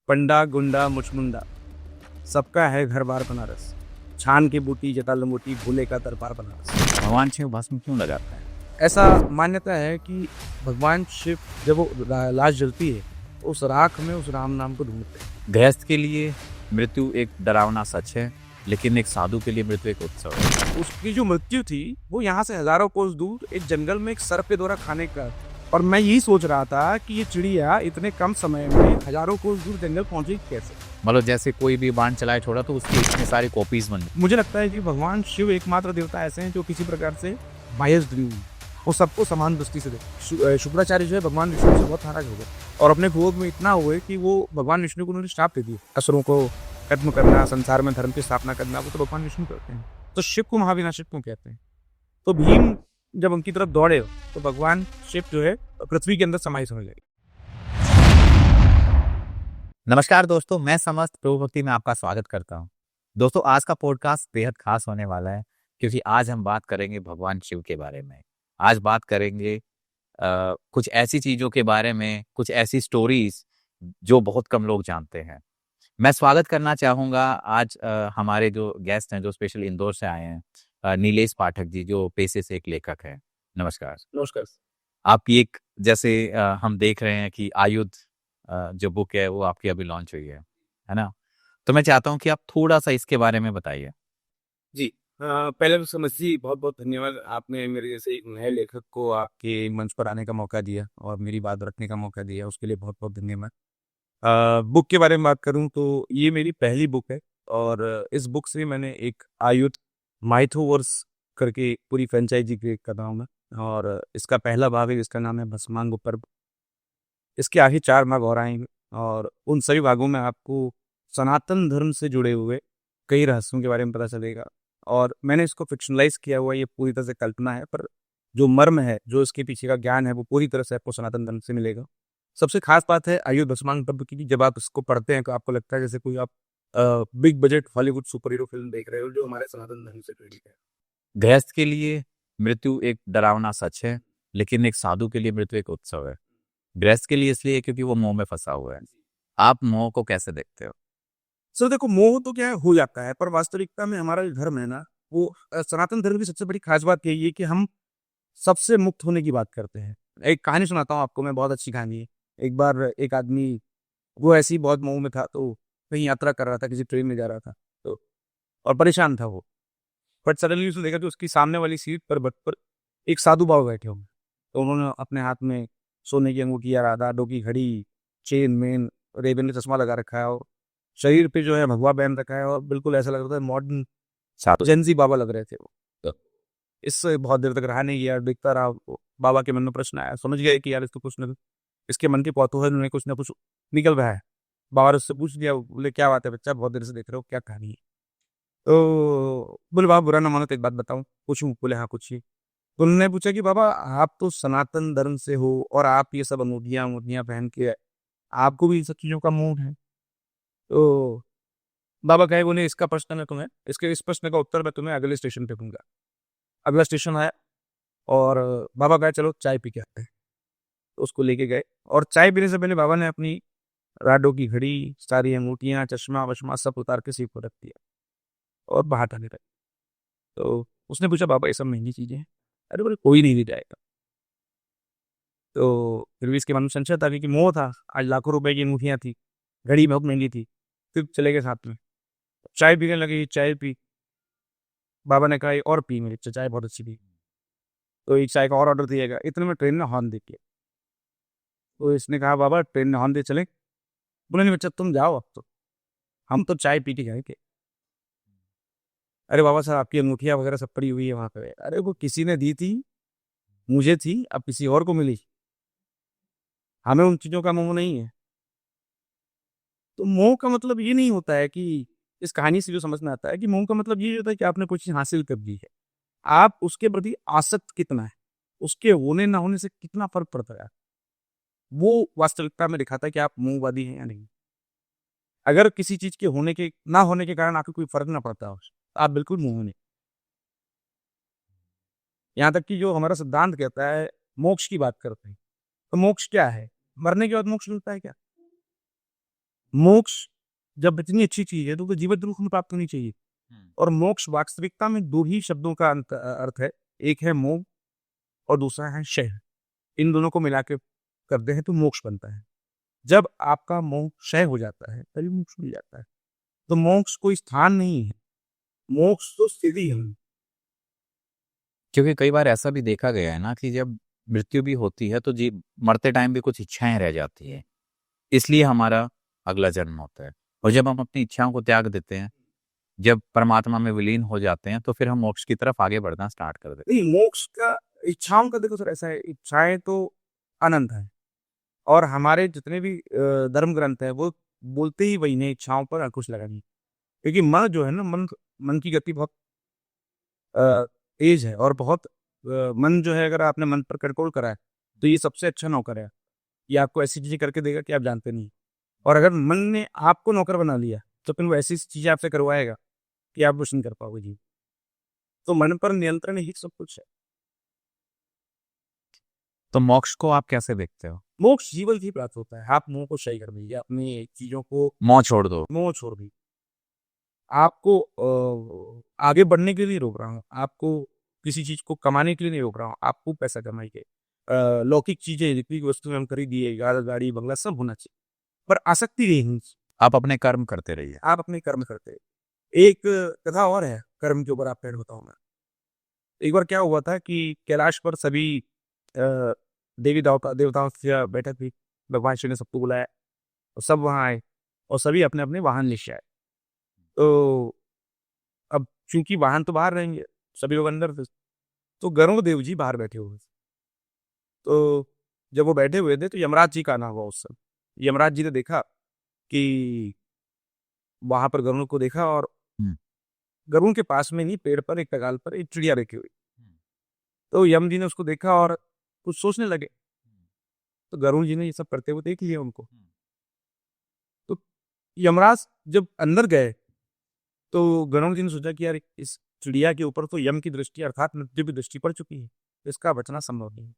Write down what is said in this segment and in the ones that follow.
पंडा गुंडा मुचमुंडा सबका है घर बार बनारस। छान की बूटी जटा लंगोटी भूले का दरबार बनारस। भगवान शिव भस्म क्यों लगाते हैं? ऐसा मान्यता है कि भगवान शिव जब वो लाश जलती है उस राख में उस राम नाम को ढूंढते हैं। गृहस्थ के लिए मृत्यु एक डरावना सच है, लेकिन एक साधु के लिए मृत्यु एक उत्सव है। उसकी जो मृत्यु थी वो यहाँ से हजारों कोस दूर एक जंगल में एक सर्प के द्वारा खाने का। और मैं यही सोच रहा था कि ये चिड़िया इतने कम समय में हजारों कोस दूर जंगल पहुंची कैसे। मतलब जैसे कोई भी बाण चलाए छोड़ा तो उसकी इतनी सारी कॉपीज बन गई। मुझे लगता है कि भगवान शिव एकमात्र देवता ऐसे हैं जो किसी प्रकार से बायस्ड नहीं हुई, वो सबको समान दृष्टि से देखते। शुक्राचार्य जो है भगवान विष्णु से बहुत नाराज हो गए और अपने क्रोध में इतना हुए कि वो भगवान विष्णु को उन्होंने श्राप दे दिए। असुरों को खत्म करना, संसार में धर्म की स्थापना करना, वो तो भगवान विष्णु करते हैं। तो शिव को महाविनाशक क्यों कहते हैं? तो भीम जब उनकी तरफ दौड़े तो भगवान शिव जो है पृथ्वी के अंदर समाहित होने लगे। नमस्कार दोस्तों, मैं समस्त प्रभु भक्ति में आपका स्वागत करता हूं। दोस्तों, आज का पॉडकास्ट बेहद खास होने वाला है क्योंकि आज हम बात करेंगे भगवान शिव के बारे में। आज बात करेंगे कुछ ऐसी चीजों के बारे में, कुछ ऐसी स्टोरीज जो बहुत कम लोग जानते हैं। मैं स्वागत करना चाहूंगा आज हमारे जो गेस्ट हैं, जो स्पेशल इंदौर से आए हैं, नीलेश पाठक जी, जो पेशे से एक लेखक हैं। नमस्कार। नमस्कार। आपकी एक जैसे हम देख रहे हैं कि आयुध जो बुक है वो आपकी अभी लॉन्च हुई है ना? तो मैं चाहता हूं कि आप थोड़ा सा इसके बारे में बताइए। जी, पहले तो समझ जी बहुत बहुत धन्यवाद। आपने मेरे जैसे एक नए लेखक को आपके मंच पर आने का मौका दिया और मेरी बात रखने का मौका दिया, उसके लिए बहुत बहुत धन्यवाद। बुक के बारे में बात करूं तो ये मेरी पहली बुक है और इस बुक से मैंने एक आयुध माइथोवर्स करके पूरी फ्रेंचाइजी क्रिएट कर रहा हूँ मैं। और इसका पहला भाग है जिसका नाम है भस्मांग पर्व। इसके आगे 4 भाग और आएंगे और उन सभी भागों में आपको सनातन धर्म से जुड़े हुए कई रहस्यों के बारे में पता चलेगा। और मैंने इसको फिक्शनलाइज किया हुआ, ये पूरी तरह से कल्पना है, पर जो मर्म है, जो इसके पीछे का ज्ञान है, वो पूरी तरह से आपको सनातन धर्म से मिलेगा। सबसे खास बात है आयुध भस्मांग पर्व की, जब आप इसको पढ़ते हैं तो आपको लगता है जैसे कोई आप big budget Hollywood super hero film देख रहे हो जो हमारे सनातन धर्म से जुड़ी है। गृहस्थ के लिए मृत्यु एक डरावना सच है, लेकिन एक साधु के लिए मृत्यु एक उत्सव है। गृहस्थ के लिए इसलिए क्योंकि वो मोह में फंसा हुआ है। आप मोह को कैसे देखते हो? सर देखो, मोह तो क्या है हो जाता है, पर वास्तविकता में हमारा जो धर्म है ना, वो सनातन धर्म की सबसे बड़ी खास बात यही है कि हम सबसे मुक्त होने की बात करते हैं। एक कहानी सुनाता हूँ आपको मैं, बहुत अच्छी कहानी है। एक बार एक आदमी, वो ऐसे ही बहुत मोह में था, तो कहीं यात्रा कर रहा था, किसी ट्रेन में जा रहा था, तो और परेशान था वो। बट सडनली उसने देखा कि उसकी सामने वाली सीट पर बर्थ पर एक साधु बाबा बैठे होंगे। तो उन्होंने अपने हाथ में सोने की अंगूठियाँ, राधा डो की घड़ी, चेन मेन, रेबन का चश्मा लगा रखा है और शरीर पे जो है भगवा पहन रखा है और बिल्कुल ऐसा लग रहा था मॉडर्न साधु। जेंजी बाबा लग रहे थे वो। तो इससे बहुत देर तक रहा नहीं गया, देखता रहा वो। बाबा के मन में प्रश्न आया, समझ गए कि यार इसको कुछ न इसके मन के कौतूहल में कुछ ना कुछ निकल रहा है। बाबा ने उससे पूछ लिया, बोले क्या बात है बच्चा, बहुत देर से देख रहे हो, क्या कहानी है? तो बोले बाबा बुरा ना मानो तो एक बात बताऊं, पूछूं? बोले हाँ पूछिए। तो उन्होंने पूछा कि बाबा आप तो सनातन धर्म से हो और आप ये सब अंगूठियां अंगूठियां पहन के आपको भी इन सब चीजों का मोह है? तो बाबा कहे, बोले इसका प्रश्न मैं तुम्हें, इसके इस प्रश्न का उत्तर मैं तुम्हें अगले स्टेशन पे दूंगा। अगला स्टेशन आया और बाबा कहे चलो चाय पी के आते हैं। तो उसको लेके गए और चाय पीने से पहले बाबा ने अपनी राडो की घड़ी, सारी अंगूठियां, चश्मा वश्मा सब उतार के सीट पर रख दिया और बाहर आने लगे। तो उसने पूछा बाबा ये सब महंगी चीजें हैं? अरे बोले कोई नहीं ले जाएगा। तो फिर भी इसके मन में संशय था क्योंकि मोह था, आज लाखों रुपए की अंगूठियां थी, घड़ी बहुत महंगी थी। फिर चले गए साथ में, चाय पीने लगे, चाय पी। बाबा ने कहा "ये और पी, मेरी चाय बहुत अच्छी थी।" तो एक चाय का और ऑर्डर दिएगा, इतने में ट्रेन ने हॉर्न दे दिया। तो इसने कहा बाबा ट्रेन ने हॉर्न दे चले? बोले नहीं बच्चा तुम जाओ, अब तो हम तो चाय पी के जाएंगे। अरे बाबा साहब आपकी अंगूठियां वगैरह सब पड़ी हुई है वहां पे। अरे वो किसी ने दी थी, मुझे थी, अब किसी और को मिली, हमें उन चीजों का मोह नहीं है। तो मोह का मतलब ये नहीं होता है कि, इस कहानी से जो समझ में आता है कि मोह का मतलब ये होता है कि आपने कोई चीज हासिल कर ली है, आप उसके प्रति आसक्त कितना है, उसके होने ना होने से कितना फर्क पड़ता है, वो वास्तविकता में दिखाता है कि आप मोहवादी हैं या नहीं। अगर किसी चीज के होने के ना होने के कारण आपको कोई फर्क ना पड़ता हो तो आप बिल्कुल मोह नहीं। यहाँ तक कि जो हमारा सिद्धांत कहता है, मोक्ष की बात करते हैं, तो मोक्ष क्या है? मरने के बाद मोक्ष मिलता है क्या? मोक्ष जब इतनी अच्छी चीज है तो जीवन दुख में प्राप्त होनी चाहिए। और मोक्ष वास्तविकता में दो ही शब्दों का अर्थ है, एक है मोह और दूसरा है क्षय। इन दोनों को मिला के करते हैं तो मोक्ष बनता है। जब आपका मोह क्षय हो जाता है तभी मोक्ष मिल जाता है। तो मोक्ष कोई स्थान नहीं है, मोक्ष तो स्थिति है। क्योंकि कई बार ऐसा भी देखा गया है ना कि जब मृत्यु भी होती है तो जी मरते टाइम भी कुछ इच्छाएं रह जाती है, इसलिए हमारा अगला जन्म होता है। और जब हम अपनी इच्छाओं को त्याग देते हैं, जब परमात्मा में विलीन हो जाते हैं, तो फिर हम मोक्ष की तरफ आगे बढ़ना स्टार्ट कर देते हैं। नहीं, मोक्ष का इच्छाओं का देखो सर ऐसा है, इच्छाएं तो अनंत है और हमारे जितने भी धर्म ग्रंथ है वो बोलते ही वही ने इच्छाओं पर अंकुश लगानी। क्योंकि मन जो है ना, मन की गति बहुत तेज है और बहुत मन जो है, अगर आपने मन पर कंट्रोल करा है तो ये सबसे अच्छा नौकर है। ये आपको ऐसी चीजें करके देगा कि आप जानते नहीं। और अगर मन ने आपको नौकर बना लिया तो फिर वो ऐसी चीजें आपसे करवाएगा कि आप कुछ नहीं कर पाओगे जी। तो मन पर नियंत्रण ही सब कुछ है। तो मोक्ष को आप कैसे देखते हो? मोक्ष जीवन ही प्राप्त होता है। आप मोह को सही कर दीजिए, अपनी चीजों को मोह छोड़ दो। मोह छोड़ दी। आपको आगे बढ़ने के लिए नहीं रोक रहा हूँ, आपको किसी चीज को कमाने के लिए नहीं रोक रहा हूँ, आपको पैसा कमाइए। लौकिक चीजें जितनी भी वस्तुएं हम खरीदिए, गाड़ी बंगला सब होना चाहिए, पर आसक्ति नहीं होनी चाहिए। आप अपने कर्म करते रहिए। आप अपने कर्म करते रहिए। एक कथा और है कर्म के ऊपर, आपको बताऊं मैं। एक बार क्या हुआ था कि कैलाश पर सभी देवी देवताओं से बैठक थी। भगवान शिव ने सबको बुलाया और सब वहां आए और सभी अपने अपने वाहन लेके आए। तो अब चूंकि वाहन तो बाहर रहेंगे, सभी लोग अंदर थे, तो गरुड़ देव जी बाहर बैठे हुए थे। तो जब वो बैठे हुए थे तो यमराज जी का आना हुआ उस समय। यमराज जी ने देखा कि वहां पर गरुड़ को देखा और गरुड़ के पास में नहीं, पेड़ पर एक टगाल पर एक चिड़िया रखी हुई। तो यम जी ने उसको देखा और कुछ सोचने लगे। तो गरुड़ जी ने ये सब करते हुए देख लिया उनको। तो यमराज जब अंदर गए तो गरुड़ जी ने सोचा कि यार इस चिड़िया के ऊपर तो यम की दृष्टि अर्थात मृत्यु की दृष्टि पड़ चुकी है, तो इसका बचना संभव नहीं है।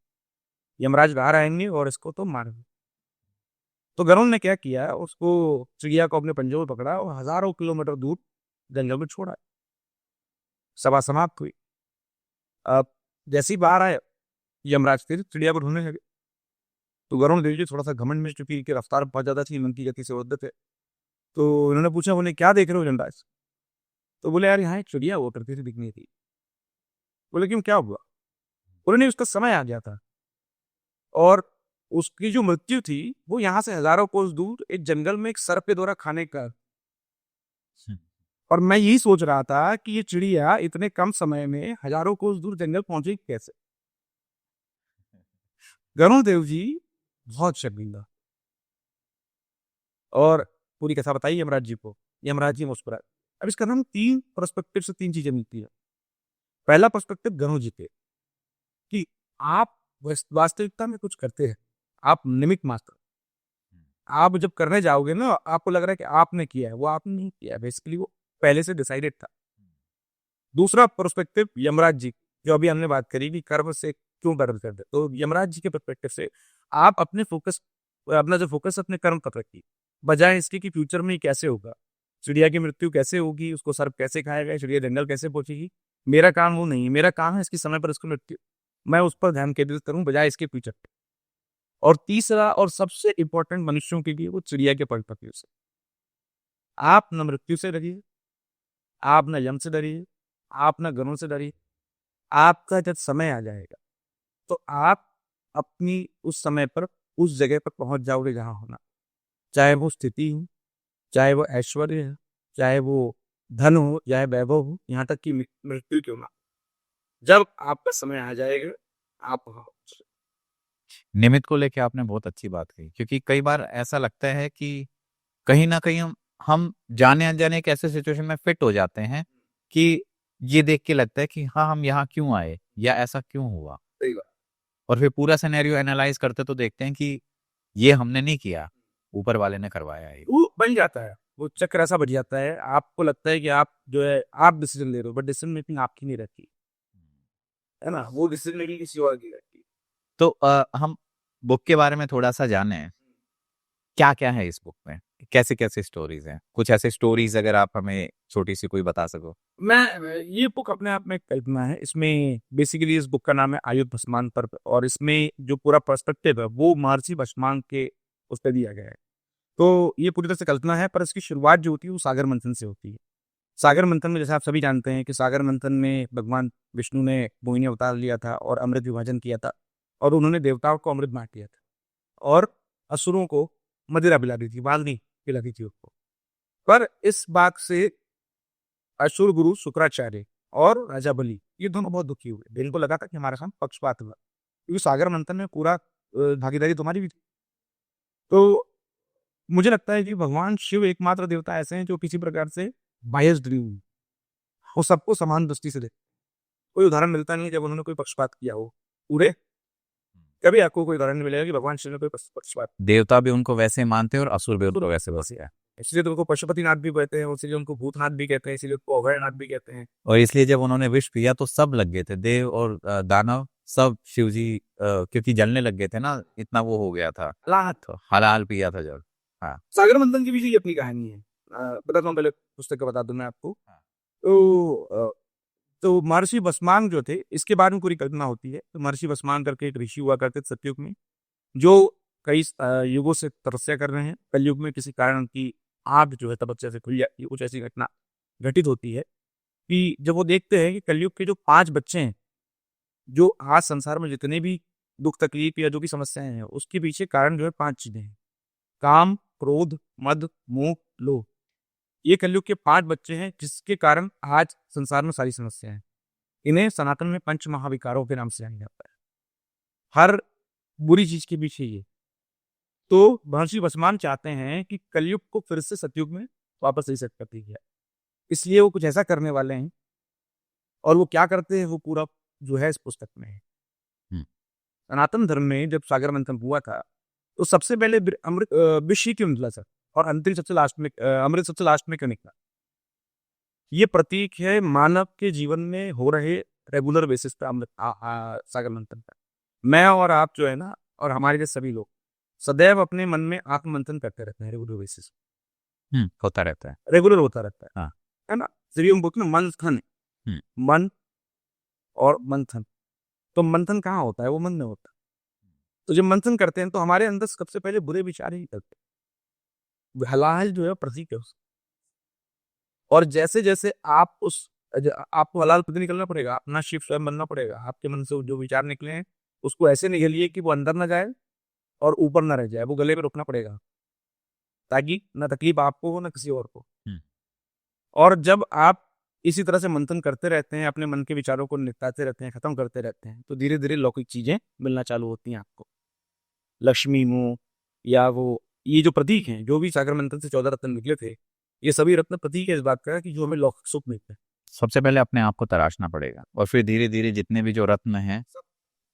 यमराज बाहर आएंगे और इसको तो मारेंगे। तो गरुड़ ने क्या किया, उसको चिड़िया को अपने पंजों में पकड़ा और हजारों किलोमीटर दूर जंगल में छोड़ा। सभा समाप्त हुई। अब जैसे ही बाहर आए, यमराज फिर चिड़िया को ढूंढने लगे। तो गरुड़ देव जी थोड़ा सा घमंड में, चूंकि इनकी रफ्तार बहुत ज्यादा थी, मन की गति से उद्धत थे, तो उन्होंने पूछा, बोले क्या देख रहे हो यमराज? तो बोले यार यहाँ एक चिड़िया हुआ करती थी, दिखनी थी। बोले क्यों, क्या हुआ? बोले नहीं, उसका समय आ गया था और उसकी जो मृत्यु थी वो यहाँ से हजारों कोस दूर एक जंगल में एक सर्प के द्वारा खाने का। और मैं यही सोच रहा था कि ये चिड़िया इतने कम समय में हजारों कोस दूर जंगल पहुंची कैसे। गरुड़ देव जी बहुत शर्मिंदा और पूरी कथा बताई यमराज जी को। यमराज जी मुस्कुराए। अब इसका नाम तीन पर्सपेक्टिव से तीन चीजें मिलती है। पहला पर्सपेक्टिव गरुड़ जी पे कि आप वास्तविकता में कुछ करते हैं, आप निमित्त मात्र। आप जब करने जाओगे ना, आपको लग रहा है कि आपने किया है, वो आपने नहीं किया है, बेसिकली वो पहले से डिसाइडेड था। दूसरा पर्सपेक्टिव यमराज जी, जो अभी हमने बात करी कि कर्म से क्यों कर्म करते, तो यमराज जी के पर्सपेक्टिव से आप अपना जो फोकस अपने कर्म पर रखिए, बजाय इसके कि फ्यूचर में कैसे होगा, चिड़िया की मृत्यु कैसे होगी, उसको सर्प कैसे खाएगा, चिड़िया जंगल कैसे पहुंचेगी। मेरा काम वो नहीं है। मेरा काम है इसकी समय पर इसको मृत्यु, मैं उस पर ध्यान केंद्रित करूं बजाय इसके फ्यूचर पे। और तीसरा और सबसे इंपॉर्टेंट मनुष्यों के लिए, वो चिड़िया के पर्सपेक्टिव से, आप न मृत्यु से डरिए, आप न यम से डरिए, आप न गरुड़ से डरिए। आपका जब समय आ जाएगा तो आप अपनी उस समय पर उस जगह पर पहुंच जाओगे जहां होना, चाहे वो स्थिति हो, चाहे वो ऐश्वर्य है, चाहे वो धन हो, चाहे वैभव हो, यहाँ तक कि मृत्यु क्यों ना। जब आपका समय आ जाएगा आप वहां पहुंच। निमित्त को लेके आपने बहुत अच्छी बात कही, क्योंकि कई बार ऐसा लगता है कि कहीं ना कहीं हम जाने अनजाने एक ऐसे सिचुएशन में फिट हो जाते हैं कि ये देख के लगता है कि हाँ, हम यहाँ क्यों आए या ऐसा क्यों हुआ। सही बात। और फिर पूरा सिनेरियो एनालाइज करते तो देखते हैं कि ये हमने नहीं किया, ऊपर वाले ने करवाया है। वो बन जाता है, वो चक्र ऐसा बन जाता है। आपको लगता है कि आप जो है आप डिसीजन ले रहे हो, बट डिसीजन मेकिंग आपकी नहीं रहती है ना, वो डिसीजन मेकिंग किसी और की रहती है। तो हम बुक के बारे में थोड़ा सा जाने, क्या क्या है इस बुक में? कैसे कैसे स्टोरीज हैं? कुछ ऐसे स्टोरीज अगर आप हमें छोटी सी कोई बता सको। ये बुक अपने आप में एक कल्पना है। इसमें बेसिकली इस बुक का नाम है आयुध भस्मान पर, और इसमें जो पूरा पर्सपेक्टिव है वो महर्षि भस्मान के उस पे दिया गया है। तो ये पूरी तरह से कल्पना है, पर इसकी शुरुआत जो होती है वो सागर मंथन से होती है। सागर मंथन में जैसे आप सभी जानते हैं कि सागर मंथन में भगवान विष्णु ने मोहिनी अवतार लिया था और अमृत विभाजन किया था, और उन्होंने देवताओं को अमृत बांट दिया था और असुरों को मदिरा पिला दी थी, बाल नहीं पिला दी थी उसको। पर इस बात से असुर गुरु शुक्राचार्य और राजा बलि ये दोनों बहुत दुखी हुए। इनको लगा था कि हमारे साथ पक्षपात हुआ, क्योंकि सागर मंथन में पूरा भागीदारी तुम्हारी भी थी। तो मुझे लगता है कि भगवान शिव एकमात्र देवता ऐसे हैं जो किसी प्रकार से बायस्ड नहीं हुए। वो सबको समान दृष्टि से देखते। कोई उदाहरण मिलता नहीं है जब उन्होंने कोई पक्षपात किया हो पूरे। कभी आपको कोई उदाहरण नहीं मिलेगा कि भगवान शिव ने कोई पक्षपात। देवता भी उनको वैसे मानते हैं और असुर भी उनको वैसे बस बसते हैं। इसलिए तो उनको पशुपतिनाथ भी कहते हैं, इसलिए उनको भूतनाथ भी कहते हैं, इसलिए उनको अभयनाथ भी कहते हैं। और इसलिए जब उन्होंने विष पिया तो सब लग गए थे, देव और दानव सब शिव जी क्योंकि जलने लग गए थे ना, इतना वो हो गया था। तो हलाल पिया था जब। हाँ। सागर मंथन की भी ये अपनी कहानी है। बताता हूँ, पहले पुस्तक का बता दूं मैं आपको। हाँ। तो महर्षि भस्मान जो थे, इसके बारे में पूरी कल्पना होती है। तो महर्षि भस्मान करके एक ऋषि हुआ करते थे सतयुग में, जो कई युगों से तपस्या कर रहे हैं। कलयुग में किसी कारण की आग जो है तपस्या से खुल जाती है, कुछ ऐसी घटना घटित होती है कि जब वो देखते हैं कि कलयुग के जो 5 बच्चे हैं, जो आज संसार में जितने भी दुख तकलीफ या जो भी समस्याएं हैं, उसके पीछे कारण जो है 5 चीजें हैं: काम, क्रोध, मद, मोह, लोभ। ये कलयुग के 5 बच्चे हैं जिसके कारण आज संसार में सारी समस्याएं हैं। इन्हें सनातन में पंच महाविकारों के नाम से जाना जाता है। हर बुरी चीज के पीछे ये। तो महर्षि भस्मान चाहते हैं कि कलयुग को फिर से सतयुग में वापस रीसेट कर दिया जाए, इसलिए वो कुछ ऐसा करने वाले हैं। और वो क्या करते हैं वो पूरा जो है इस पुस्तक में है। हम्म। सनातन धर्म में जब सागर मंथन हुआ था, तो सबसे पहले अमृत विष ही क्यों निकला सर, और अंतिम सबसे लास्ट में अमृत सबसे लास्ट में क्यों निकला? ये प्रतीक है मानव के जीवन में हो रहे रेगुलर बेसिस पे अमृत सागर मंथन का। मैं और आप जो है ना, और हमारे जैसे सभी लोग सदैव अपने मन में आत्म मंथन करते रहते हैं रेगुलर बेसिस। होता रहता है। रेगुलर होता रहता हाँ। है ना। जरिए हम बोलते हैं ना मंथन, हम्म। मन और मंथन। तो मंथन कहाँ होता है? वो मन में होता है। तो जब मंथन करते हैं तो हमारे अंदर सबसे पहले बुरे विचार ही करते हैं। हलाहल जो है प्रतीक है उसका। और जैसे जैसे आप आपको हलाल खुद निकलना पड़ेगा, अपना शिव स्वयं बनना पड़ेगा। आपके मन से जो विचार निकले हैं उसको ऐसे निकलिए कि वो अंदर ना जाए और ऊपर ना रह जाए, वो गले में रोकना पड़ेगा, ताकि ना तकलीफ आपको हो ना किसी और को। हम्म। और जब आप इसी तरह से मंथन करते रहते हैं, अपने मन के विचारों को निपटाते रहते हैं, खत्म करते रहते हैं, तो धीरे धीरे लौकिक चीजें मिलना चालू होती हैं आपको। लक्ष्मी मोह, या वो ये जो प्रतीक हैं, जो भी सागर मंथन से 14 रत्न निकले थे, ये सभी रत्न प्रतीक है इस बात का कि जो हमें लौकिक सुख मिलता है। सबसे पहले अपने आप को तराशना पड़ेगा और फिर धीरे धीरे जितने भी जो रत्न हैं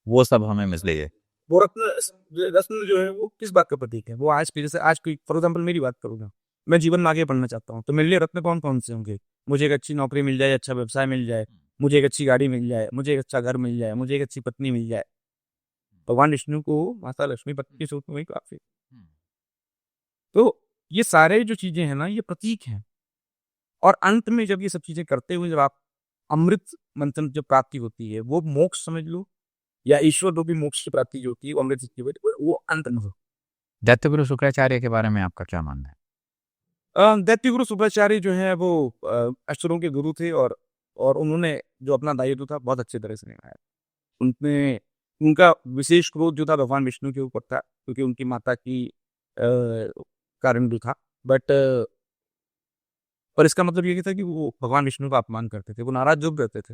वो सब हमें मिलेंगे। वो रत्न जो है वो किस बात का प्रतीक है? वो आज की, जैसे आज की फॉर एग्जाम्पल मेरी बात करूंगा, मैं जीवन में आगे बढ़ना चाहता हूँ, तो मेरे लिए रत्न कौन कौन से होंगे? मुझे एक अच्छी नौकरी मिल जाए, अच्छा व्यवसाय मिल जाए, मुझे एक अच्छी गाड़ी मिल जाए, मुझे एक अच्छा घर मिल जाए, मुझे एक अच्छी पत्नी मिल जाए। भगवान विष्णु को माता लक्ष्मी पत्नी के सूत्र में ही काफी। तो ये सारे जो चीजें हैं ना, ये प्रतीक हैं। और अंत में जब ये सब चीजें करते हुए जब आप अमृत मंथन जब प्राप्ति होती है, वो मोक्ष समझ लो, या ईश्वर रूपी मोक्ष की प्राप्ति जो होती है, वो अमृत की वजह, वो अंत में हो। दैत्यगुरु शुक्राचार्य के बारे में आपका क्या मानना है? दैत्य गुरु शुक्राचार्य जो है वो असुरों के गुरु थे, और उन्होंने जो अपना दायित्व था बहुत अच्छे तरह से निभाया। उनने उनका विशेष क्रोध जो था भगवान विष्णु के ऊपर था, क्योंकि उनकी माता की कारण भी था। बट पर इसका मतलब ये था कि वो भगवान विष्णु का अपमान करते थे, वो नाराज जो रहते थे।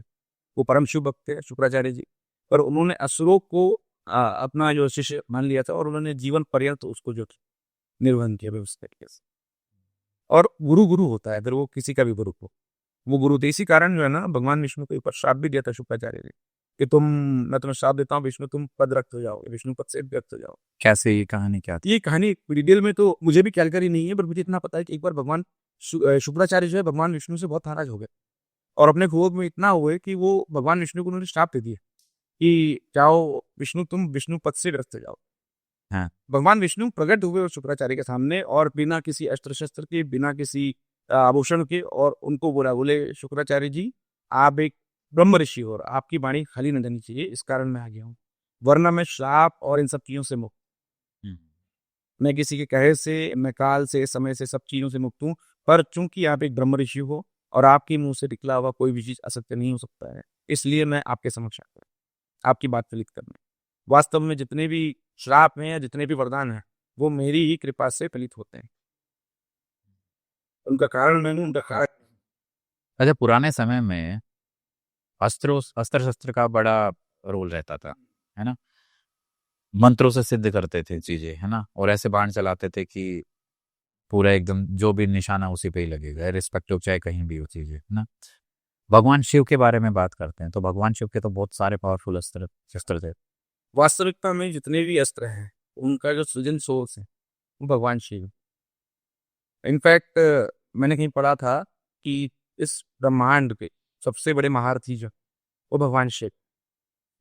वो परम शिव भक्त थे शुक्राचार्य जी, पर उन्होंने असुरों को अपना जो शिष्य मान लिया था, और उन्होंने जीवन पर्यंत उसको जो निर्वहन किया व्यवस्था तरीके से। और गुरु गुरु होता है, फिर वो किसी का भी गुरु हो, वो गुरु थे। इसी कारण जो है ना, भगवान विष्णु के ऊपर श्राप भी दिया था शुक्राचार्य ने कि मैं तुम्हें श्राप देता हूँ विष्णु, तुम पद रक्त हो जाओगे, विष्णु पद से व्यक्त हो जाओ। कैसे, ये कहानी क्या थी? ये कहानी डिटेल में तो मुझे भी जानकारी नहीं है, पर मुझे इतना पता है कि एक बार भगवान शुक्राचार्य जो है भगवान विष्णु से बहुत नाराज हो गए, और अपने क्रोध में इतना हुए कि वो भगवान विष्णु को उन्होंने श्राप दे दिया कि जाओ विष्णु, तुम विष्णु पद से व्यस्त हो जाओ। हाँ। भगवान विष्णु प्रकट हुए उस शुक्राचार्य के सामने और बिना किसी अस्त्र शस्त्र के, बिना किसी आभूषण के, और उनको बोले शुक्राचार्य जी, आप एक ब्रह्म ऋषि हो और आपकी वाणी खाली न जानी चाहिए, इस कारण मैं आ गया हूँ, वरना मैं श्राप और इन सब चीजों से मुक्त, मैं किसी के कहे से, मैं काल से, समय से, सब चीजों से मुक्त हूँ, पर चूंकि आप एक ब्रह्म ऋषि हो और आपके मुंह से निकला हुआ कोई भी चीज असत्य नहीं हो सकता है, इसलिए मैं आपके समक्ष आया हूं, आपकी बात फलित करने। वास्तव में जितने भी श्राप हैं या जितने भी वरदान हैं, वो मेरी ही कृपा से फलित होते हैं, उनका कारण मैंने उनका कारण। अच्छा, पुराने समय में अस्त्र शस्त्र का बड़ा रोल रहता था, है ना? मंत्रों से सिद्ध करते थे चीजें, है ना? और ऐसे बाण चलाते थे कि पूरा एकदम जो भी निशाना उसी पे ही लगेगा, रिस्पेक्टिव चाहे कहीं भी हो चीजें, है ना? भगवान शिव के बारे में बात करते हैं तो भगवान शिव के तो बहुत सारे पावरफुल अस्त्र शस्त्र थे। वास्तविकता में जितने भी अस्त्र हैं, उनका जो सृजन सोर्स है वो भगवान शिव। इनफैक्ट मैंने कहीं पढ़ा था कि इस ब्रह्मांड के सबसे बड़े महारथी जो, वो भगवान शिव।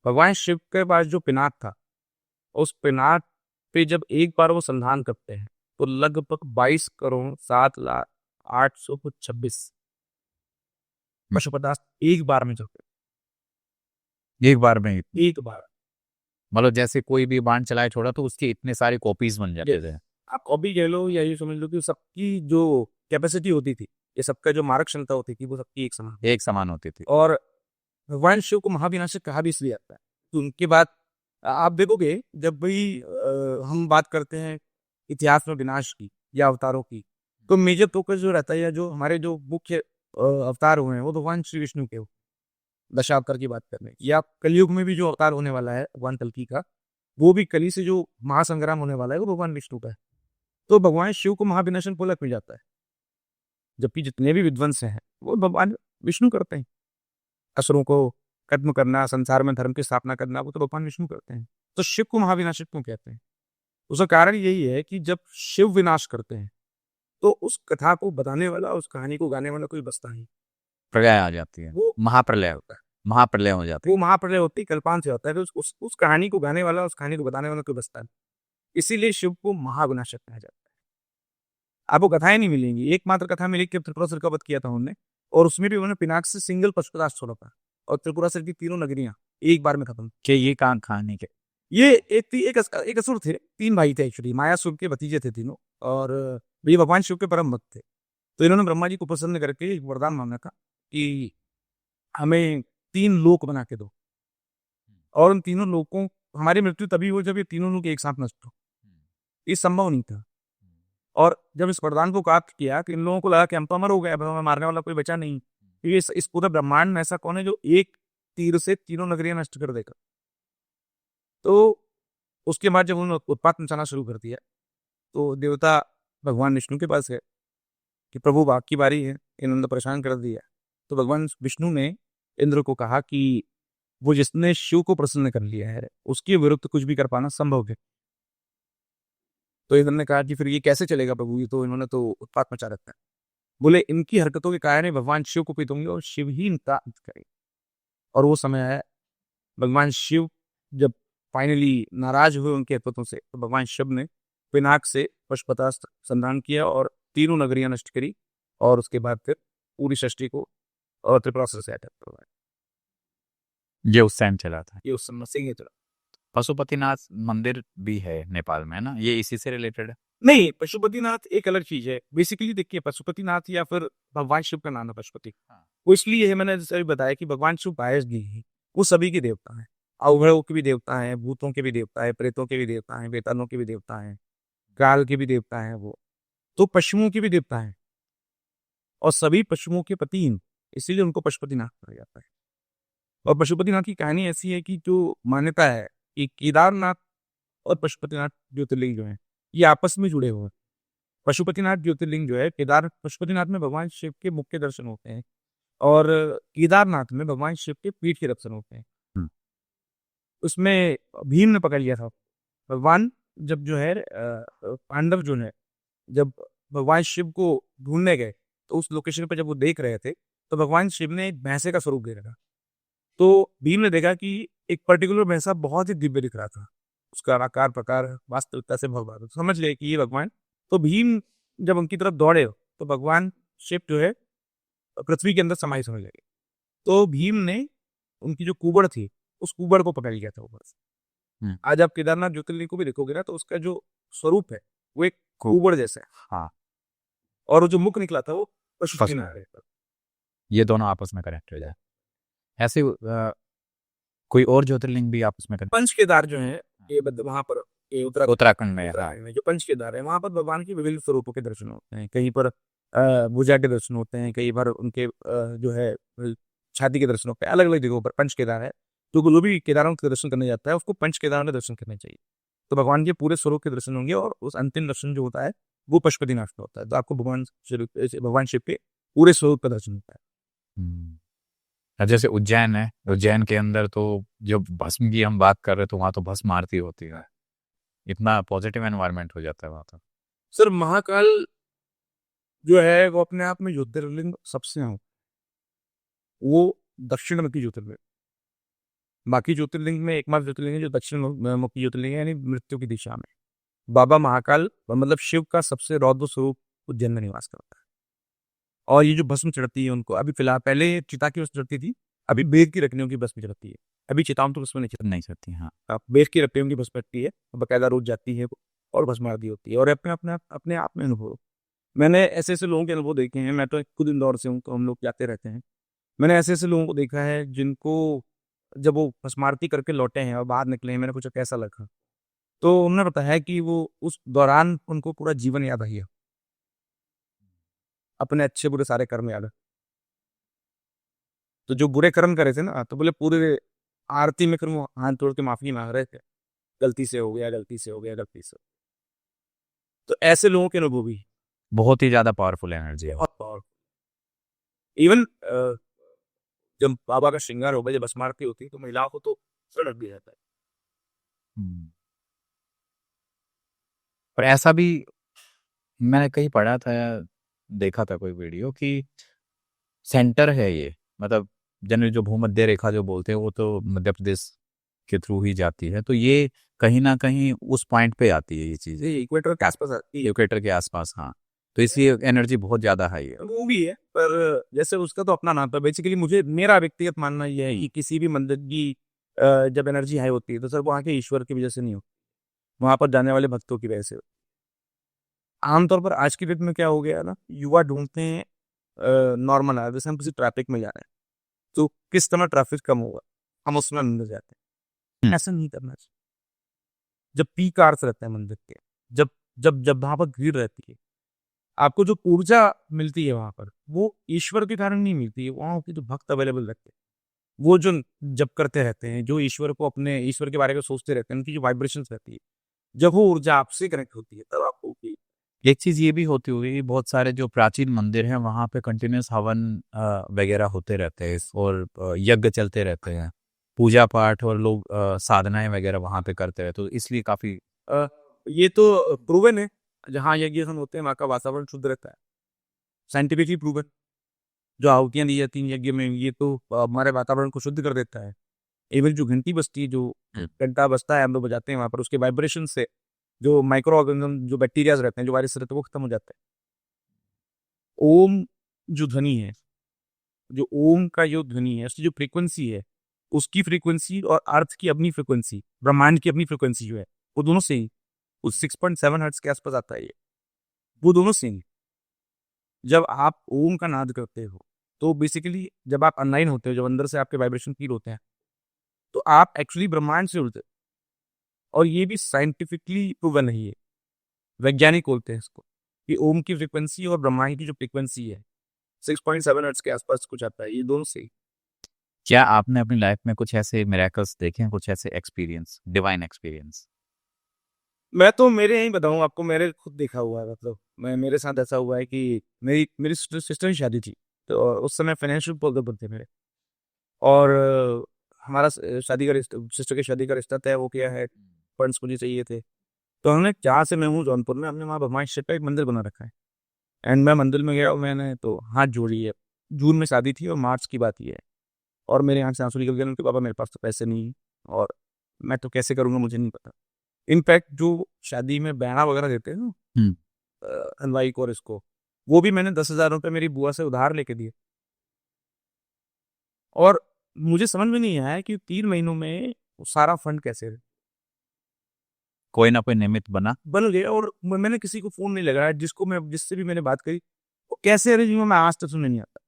भगवान शिव के पास जो पिनाक था, उस पिनाक पे जब एक बार वो संधान करते हैं, तो लगभग 22,07,08,26 पशुपदार्थ एक बार में चलते, एक बार में ही? एक बार। मतलब जैसे कोई भी बाण चलाए छोड़ा तो उसकी इतने सारे कॉपीज बन जाते थे। आप कॉपी कह लो या ये समझ लो कि सबकी जो कैपेसिटी होती थी, ये सबका जो मारक क्षमता होती थी, वो सबकी एक समान होती थी। और भगवान शिव को महाविनाशक कहा भी इसलिए जाता है तो उनके बाद आप देखोगे, जब भी हम बात करते हैं इतिहास में विनाश की या अवतारों की, तो मेजर फोकस जो रहता है या जो हमारे जो मुख्य अवतार हुए हैं, वो भगवान श्री विष्णु के हो। दशावतार की बात करें या कलयुग में भी जो अवतार होने वाला है भगवान कल्कि का, वो भी कली से जो महासंग्राम होने वाला है, वो भगवान विष्णु का है। तो भगवान शिव को महाविनाशन पुलक मिल जाता है, जबकि जितने भी विध्वंस हैं वो भगवान विष्णु करते हैं। असुरों को खत्म करना, संसार में धर्म की स्थापना करना, वो तो भगवान विष्णु करते हैं। तो शिव को महाविनाशक क्यों कहते हैं? उसका कारण यही है कि जब शिव विनाश करते हैं, तो उस कथा को बताने वाला, उस कहानी को गाने वाला कोई बचता नहीं, प्रलय आ जाती है, वो महाप्रलय होता है। महाप्रलय हो जाती वो महाप्रलय होती कल्पांत से होता है, तो उस कहानी को गाने वाला, उस कहानी को बताने वाला कोई बचता नहीं। इसीलिए शिव को महाविनाशक कहा जाता है। आपको कथाएं नहीं मिलेंगी, एकमात्र कथा मिली कि त्रिपुरासुर का वध किया था उन्होंने, और उसमें भी उन्होंने पिनाक से सिंगल पशुपदास छोड़ा था, और त्रिपुरासुर की तीनों नगरियां एक बार में खत्म। कि ये कहानी के ये एक असुर थे, 3 भाई थे एक्चुअली, मायासुर के भतीजे थे तीनों, और ये भगवान शिव के परम भक्त थे। तो इन्होंने ब्रह्मा जी को प्रसन्न करके एक वरदान मांगा था कि हमें 3 लोक बना के दो, और उन तीनों लोकों, हमारी मृत्यु तभी हो जब ये तीनों लोग एक साथ नष्ट हो। ये संभव नहीं था। और जब इस वरदान को प्राप्त किया, तो इन लोगों को लगा कि हम तो अमर हो गए, अब हमें मारने वाला कोई बचा नहीं, क्योंकि इस पूरे ब्रह्मांड में ऐसा कौन है जो एक तीर से तीनों नगरियां नष्ट कर देगा। तो उसके बाद जब उन्होंने उत्पात मचाना शुरू कर दिया, तो देवता भगवान विष्णु के पास गए कि प्रभु आपकी बारी है, इन्होंने तो परेशान कर दिया। तो भगवान विष्णु ने इंद्र को कहा कि वो जिसने शिव को प्रसन्न कर लिया है, उसके विरुद्ध कुछ भी कर पाना संभव है। तो इंद्र ने कहा कि फिर ये कैसे चलेगा प्रभु, ये तो इन्होंने तो उत्पात मचा रखा है। बोले इनकी हरकतों के कारण भगवान शिव को पीतूंगे और शिव ही इनका अंत करेंगे। और वो समय है, भगवान शिव जब फाइनली नाराज हुए उनके हरकतों से, तो भगवान शिव ने पिनाक से पशुपतास्त्र संधान किया और तीनों नगरियां नष्ट करी, और उसके बाद फिर पूरी सृष्टि को और त्रिपुरासुर से अटैक करवाया। ये उस टाइम चला था। ये उस समय से ये चला। पशुपतिनाथ मंदिर भी है नेपाल में, है ना? ये इसी से रिलेटेड है? नहीं, पशुपतिनाथ एक अलग चीज है। बेसिकली देखिए, पशुपतिनाथ या फिर भगवान शिव का नाम है पशुपति, वो इसलिए है, मैंने जैसे अभी बताया कि भगवान शिव बायस नहीं है, वो सभी के देवता हैं। अवग्रहों के भी देवता हैं, भूतों के भी देवता है, प्रेतों के भी देवता हैं, वेतानों के भी देवता हैं, काल के भी देवता हैं वो, तो पशुओं के भी देवता हैं, और सभी पशुओं के पति हैं, इसीलिए उनको पशुपतिनाथ कहा जाता है। और पशुपतिनाथ की कहानी ऐसी है कि जो मान्यता है कि केदारनाथ और पशुपतिनाथ ज्योतिर्लिंग जो है, ये आपस में जुड़े हुए हैं। पशुपतिनाथ ज्योतिर्लिंग जो है, पशुपतिनाथ में भगवान शिव के मुख के दर्शन होते हैं, और केदारनाथ में भगवान शिव के पीठ के दर्शन होते हैं। उसमें भीम ने पकड़ लिया था भगवान, जब जो है पांडव जो है, जब भगवान शिव को ढूंढने गए, तो उस लोकेशन पर जब वो देख रहे थे, तो भगवान शिव ने एक भैंसे का स्वरूप दे रखा। तो भीम ने देखा कि एक पर्टिकुलर भैंसा बहुत ही दिव्य दिख रहा था, उसका आकार प्रकार वास्तविकता से भगवान, तो समझ ले कि ये भगवान। तो भीम जब उनकी तरफ दौड़े तो भगवान शिव जो है पृथ्वी के अंदर समाई समझ लगे। तो भीम ने उनकी जो कुबड़ थी उस कुबड़ को पकड़ लिया था ऊपर से। हम्म। आज आप केदारनाथ ज्योतिर्लिंग को भी देखोगे ना, तो उसका जो स्वरूप है वो एक कुबड़ जैसा है। हाँ, और वो जो मुख निकला था वो पशु पशु। के नारे पर। ये दोनों आपस में कनेक्ट हो जाए। ऐसे कोई और ज्योतिर्लिंग भी आपस में कनेक्ट? पंच केदार जो है ये वहां पर, ये उत्तराखंड में। हाँ। उत्तराखंड में जो पंच केदार है वहां पर भगवान के विभिन्न स्वरूपों के दर्शन होते हैं। कहीं पर भुजा के दर्शन होते हैं, कहीं पर उनके जो है छाती के दर्शन होते हैं। अलग अलग जगहों पर पंच केदार है। तो जो भी केदारों के दर्शन करने जाता है उसको पंच केदारों के दर्शन करने चाहिए। तो भगवान के पूरे स्वरूप के दर्शन होंगे और उस अंतिम दर्शन जो होता है वो पशुपतिनाथ का होता है। तो आपको भगवान शिव के पूरे स्वरूप का दर्शन होता है। जैसे उज्जैन है, उज्जैन के अंदर तो जब भस्म की हम बात कर रहे हैं तो वहाँ तो भस्म आरती होती है। इतना पॉजिटिव एनवायरनमेंट हो जाता है वहाँ तो। सर महाकाल जो है वो अपने आप में ज्योतिर्लिंग सबसे है, वो दक्षिण मुखी ज्योतिर्लिंग। बाकी ज्योतिर्लिंग में एकमात्र ज्योतिर्लिंग है जो दक्षिण मुखी ज्योतिर्लिंग है, यानी मृत्यु की दिशा में। बाबा महाकाल मतलब शिव का सबसे रौद्र स्वरूप उज्जैन में निवास करता है। और ये जो भस्म चढ़ती है उनको अभी फिलहाल, पहले चिता की भस्म चढ़ती थी, अभी बेर की रकनियों की भस्म चढ़ती है। अभी चिताओं तो भस्म नहीं सकती। हाँ। अब बेर की रकनियों की भस्म चढ़ती है, बकायदा रोज जाती है वो, और भस्म आरती होती है। और अपने आप में अनुभव, मैंने ऐसे ऐसे लोगों के अनुभव देखे हैं। मैं तो खुद इंदौर से हूँ तो हम लोग जाते रहते हैं। मैंने ऐसे ऐसे लोगों को देखा है जिनको जब वो भस्मारती करके लौटे हैं और बाहर निकले हैं, मैंने पूछा कैसा लगा, तो उन्होंने बताया कि वो उस दौरान उनको पूरा जीवन याद आई है, अपने अच्छे बुरे सारे कर्म याद है। तो जो बुरे कर्म करे थे ना, तो बोले पूरे आरती में फिर वो हाथ तोड़ के माफी मांग रहे थे, गलती से हो गया, गलती से हो गया, गलती से। तो ऐसे लोगों के अनुभव भी बहुत ही ज्यादा पावरफुल एनर्जी है। बहुत पावरफुल। इवन जब बाबा का श्रृंगार हो गया, जब भस्म आरती होती है तो महिलाओं को तो सड़क भी रहता है। पर ऐसा भी मैंने कहीं पढ़ा था, देखा था कोई वीडियो कि सेंटर है ये, मतलब जनरली जो भूमध्य रेखा जो बोलते हैं वो तो मध्य प्रदेश के थ्रू ही जाती है। तो ये कहीं ना कहीं उस पॉइंट पे आती है ये चीज, ये इक्वेटर के आसपास आती है। इक्वेटर के आसपास। हाँ, तो इसलिए एनर्जी बहुत ज्यादा हाई है। वो भी है, पर जैसे उसका तो अपना नाम था। बेसिकली मुझे, मेरा व्यक्तिगत मानना यह है कि किसी भी मंदिर की जब एनर्जी हाई होती है तो सर वहाँ के ईश्वर की वजह से नहीं होती, वहाँ पर जाने वाले भक्तों की वजह से। आमतौर पर आज की डेट में क्या हो गया ना, युवा ढूंढते हैं नॉर्मल है, जैसे हम किसी ट्रैफिक में जा रहे हैं तो किस तरह ट्रैफिक कम होगा, हम उसमें अंदर जाते हैं। ऐसा नहीं करना चाहिए। जब पीक आवर्स रहते हैं मंदिर के, जब जब जब वहां पर भीड़ रहती है, आपको जो ऊर्जा मिलती है वहां पर, वो ईश्वर के कारण नहीं मिलती है। वहां के जो भक्त अवेलेबल रहते हैं, वो जो जप करते रहते हैं, जो ईश्वर को, अपने ईश्वर के बारे में सोचते रहते हैं, उनकी जो वाइब्रेशन रहती है, जब वो ऊर्जा आपसे कनेक्ट होती है तब आपको एक चीज ये भी होती होगी, बहुत सारे जो प्राचीन मंदिर हैं वहां पे कंटिन्यूस हवन वगैरह होते रहते हैं और यज्ञ चलते रहते हैं, पूजा पाठ, और लोग साधनाएं वगैरह वहां पे करते रहते, तो इसलिए काफी ये तो प्रूवन है। जहाँ यज्ञ होते हैं वहाँ का वातावरण शुद्ध रहता है, साइंटिफिकली प्रूवन। जो आहुतियां दी जाती हैं यज्ञ में, ये तो हमारे वातावरण को शुद्ध कर देता है। इवन जो घंटी बजती है, जो घंटा बजता है हम लोग बजाते हैं वहाँ पर, उसके वाइब्रेशन से जो माइक्रो ऑर्गेनिज्म, जो बैक्टीरियाज रहते हैं, जो वायरस रहते हैं, वो खत्म हो जाते हैं। ओम जो ध्वनि है, जो ओम का जो ध्वनि है, उसकी जो फ्रीक्वेंसी है, उसकी फ्रीक्वेंसी और अर्थ की अपनी फ्रीक्वेंसी, ब्रह्मांड की अपनी फ्रीक्वेंसी जो है, वो दोनों सेम, उस 6.7 हर्ट्ज के आसपास आता है ये, वो दोनों सेम। जब आप ओम का नाद करते हो तो बेसिकली जब आप अनलाइन होते हो, जब अंदर से आपके वाइब्रेशन फील होते हैं, तो आप एक्चुअली ब्रह्मांड से जुड़ते हो। और ये भी साइंटिफिकली प्रूवन है, ये वैज्ञानिक बोलते हैं इसको, कि ओम की फ्रीक्वेंसी और ब्रह्मांड की जो फ्रीक्वेंसी है 6.7 हर्ट्ज के आसपास कुछ आता है, ये दोनों से। क्या आपने अपनी लाइफ में कुछ ऐसे मिरेकल्स देखे हैं, कुछ ऐसे एक्सपीरियंस, डिवाइन एक्सपीरियंस? मैं तो मेरे यही बताऊं आपको, मेरे खुद देखा हुआ है। मतलब मेरे साथ ऐसा हुआ है कि मेरी मेरी सिस्टर की शादी थी, तो उस समय फाइनेंशियल प्रॉब्लम थे मेरे। और हमारा शादी का सिस्टर की शादी का रिश्ता तय हो गया है, फंड्स मुझे चाहिए थे। तो हमने, जहाँ से मैं हूँ जौनपुर में, हमने वहाँ भगवान शिव का एक मंदिर बना रखा है। एंड मैं मंदिर में गया और मैंने तो हाथ जोड़ी है। जून में शादी थी और मार्च की बात ही है, और मेरे यहाँ से आंसू निकल गए। उनके पापा, मेरे पास तो पैसे नहीं है और मैं तो कैसे करूँगा मुझे नहीं पता। इनफैक्ट जो शादी में बहना वगैरह देते हैं ना, हम्म। हलवाई को और इसको, वो भी मैंने 10,000 रुपये मेरी बुआ से उधार लेके दिए। और मुझे समझ में नहीं आया कि 3 महीनों में वो सारा फंड कैसे कोई ना कोई निमित्त बना। बन गया। और मैंने किसी को फोन नहीं लगाया, जिससे भी मैंने बात करी, वो कैसे अरेंज हुआ मैं आज तक सुनने नहीं आता।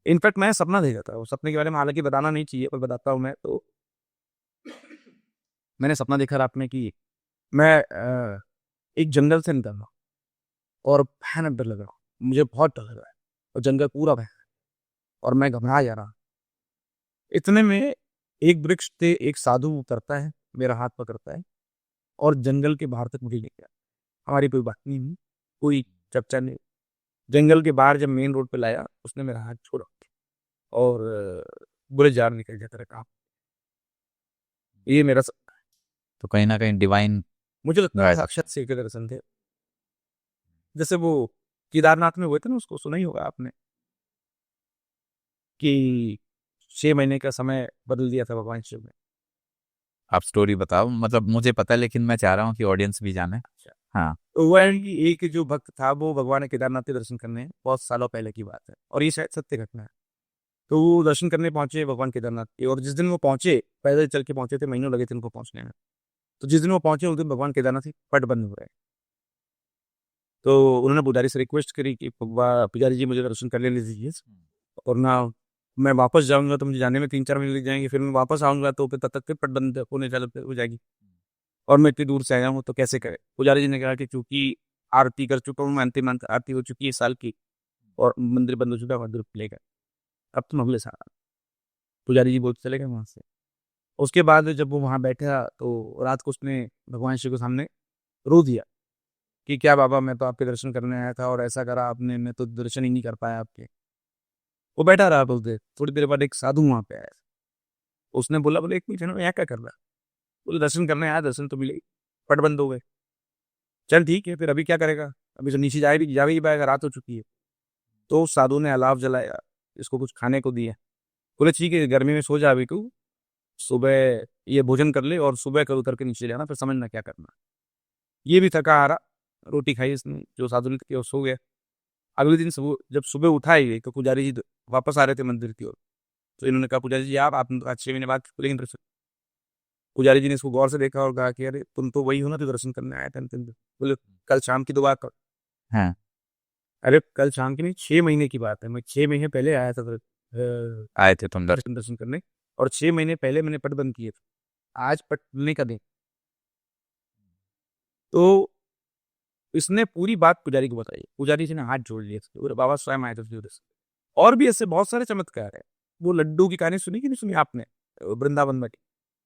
इनफैक्ट मैं सपना देखा था, उस सपने के बारे में हालांकि बताना नहीं चाहिए पर बताता हूँ मैं तो। मैंने सपना देखा रात में कि मैं एक जंगल से निकल रहा हूँ और भयानक डर लग रहा, मुझे बहुत डर लग रहा है और जंगल पूरा भयानक और मैं घबरा जा रहा। इतने में एक वृक्ष से एक साधु उतरता है, मेरा हाथ पकड़ता है और जंगल के बाहर तक मुझे ले गया। हमारी कोई बात नहीं हुई, कोई चर्चा नहीं। जंगल के बाहर जब मेन रोड पे लाया, उसने मेरा हाथ छोड़ा और बुरे जार निकल गया तेरे काम। ये मेरा तो कहीं ना कहीं डिवाइन मुझे लगता है गाइस साक्षात शिव के दर्शन थे। जैसे वो केदारनाथ में हुए थे ना, उसको सुना ही होगा आपने कि 6 महीने का समय बदल दिया था भगवान शिव ने। आप स्टोरी बताओ, मतलब मुझे पता है लेकिन मैं चाह रहा हूँ कि ऑडियंस भी जाने। हाँ। तो वो है कि एक जो भक्त था वो भगवान केदारनाथ के दर्शन करने बहुत सालों पहले की बात है और ये शायद सत्य घटना है। तो वो दर्शन करने पहुंचे भगवान केदारनाथ के, और जिस दिन वो पहुंचे, पैदल चल के पहुंचे थे, महीनों लगे थे उनको पहुंचने में। तो जिस दिन वो पहुंचे उस दिन भगवान केदारनाथ के पट बंद हो रहे। तो उन्होंने पुजारी से रिक्वेस्ट करी कि पुजारी जी मुझे दर्शन कर लेने दीजिए, और ना मैं वापस जाऊंगा तो मुझे जाने में 3-4 महीने लग जाएंगे, फिर मैं वापस आऊंगा तो फिर तब तक फिर पट बंद होने हो जाएगी और मैं इतनी दूर से आया हूँ तो कैसे करे। पुजारी जी ने कहा कि चूंकि आरती कर चुका हूँ मैं, अंतिम आरती हो चुकी है साल की और मंदिर बंद हो चुका है, मंदिर खुलेगा, अब तुम अगले साल। पुजारी जी बोलते चले गए वहां से। उसके बाद जब वो वहां बैठा तो रात को उसने भगवान शिव के सामने रो दिया कि क्या बाबा, मैं तो आपके दर्शन करने आया था और ऐसा करा आपने, मैं तो दर्शन ही नहीं कर पाया आपके। वो बैठा रहा बोलते, थोड़ी देर बाद एक साधु वहां पे आया। उसने बोला, बोले एक मिनट यहाँ क्या कर रहा है? बोले दर्शन करने आया, दर्शन तो मिले, पट बंद हो गए। चल ठीक है, फिर अभी क्या करेगा? अभी तो नीचे जा भी पाएगा, रात हो चुकी है। तो उस साधु ने अलाव जलाया, इसको कुछ खाने को दिया। बोले ठीक है, गर्मी में सो जा अभी तू, सुबह ये भोजन कर ले और सुबह कर उतर के नीचे जाना, फिर समझना क्या करना। ये भी थका हारा, रोटी खाई इसने जो साधु ने की और सो गया। अगले दिन जब सुबह उठाई गई तो पुजारी जी वापस आ रहे थे मंदिर की ओर। तो इन्होंने कहा, पुजारी जी आपने तो आज 6 महीने बाद खुलेंगे दर्शन। पुजारी जी ने इसको गौर से देखा और कहा कि अरे तुम तो वही हो ना जो दर्शन करने आए थे अंतिम दिन। बोले कल शाम की तो बात कर। हाँ। अरे कल शाम की नहीं, 6 महीने की बात है, मैं 6 महीने पहले आया था आए थे तुम दर्शन। दर्शन करने, और 6 महीने पहले मैंने पट बंद किए थे, आज पट खुलने का दिन। तो इसने पूरी बात पुजारी को बताई, पुजारी जी ने हाथ जोड़ लिए थे, बोले बाबा स्वयं आए थे उस दिन। और भी ऐसे बहुत सारे चमत्कार है। वो लड्डू की कहानी सुनी कि नहीं सुनी आपने, वृंदावन में?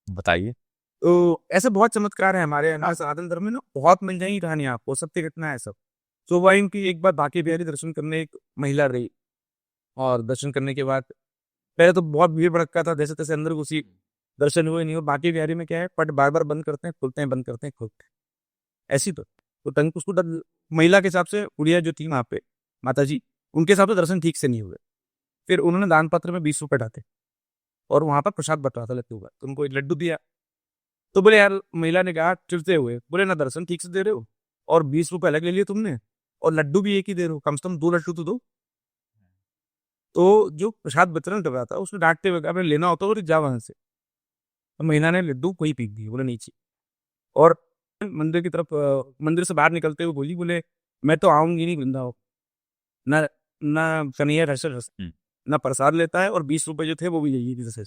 बताइए। तो ऐसे बहुत चमत्कार है हमारे यहाँ सनातन धर्म में ना, बहुत मिल जाएंगी कहानियां आपको, सत्य घटना है सब। तो वही उनकी एक बार बांके बिहारी दर्शन करने एक महिला रही, और दर्शन करने के बाद पहले तो बहुत भीड़ भड़का था, जैसे तैसे अंदर घुसी, दर्शन हुए नहीं। और बांके बिहारी में क्या है, पट बार बार बंद करते हैं खुलते हैं, बंद करते हैं खुलते हैं, ऐसी तो तंग उसको महिला के हिसाब से उड़िया जो थी वहां पे माता जी, उनके हिसाब से दर्शन ठीक से नहीं हुए। फिर उन्होंने दान पत्र में 20 रुपए डाले और वहां पर प्रसाद बंटा था लड्डू का, तो उनको एक लड्डू दिया। तो बोले यार, महिला ने कहा चिढ़ते हुए, बोले ना दर्शन ठीक से दे रहे हो और 20 रुपए अलग ले लिए तुमने, और लड्डू भी एक ही दे रहे हो, कम से कम 2 लड्डू तो दो। तो जो प्रसाद वितरण कर रहा था उसने डांटते हुए कहा, अगर लेना होता तो जा वहां से। तो महिला ने लड्डू कोई पीक दिए, बोले नीचे। और मंदिर की तरफ मंदिर से बाहर निकलते हुए बोली, बोले मैं तो आऊंगी नहीं वृंदावन, ना ना कन्हैया रस ना प्रसाद लेता है, और 20 रुपए जो थे वो भी यही थे से।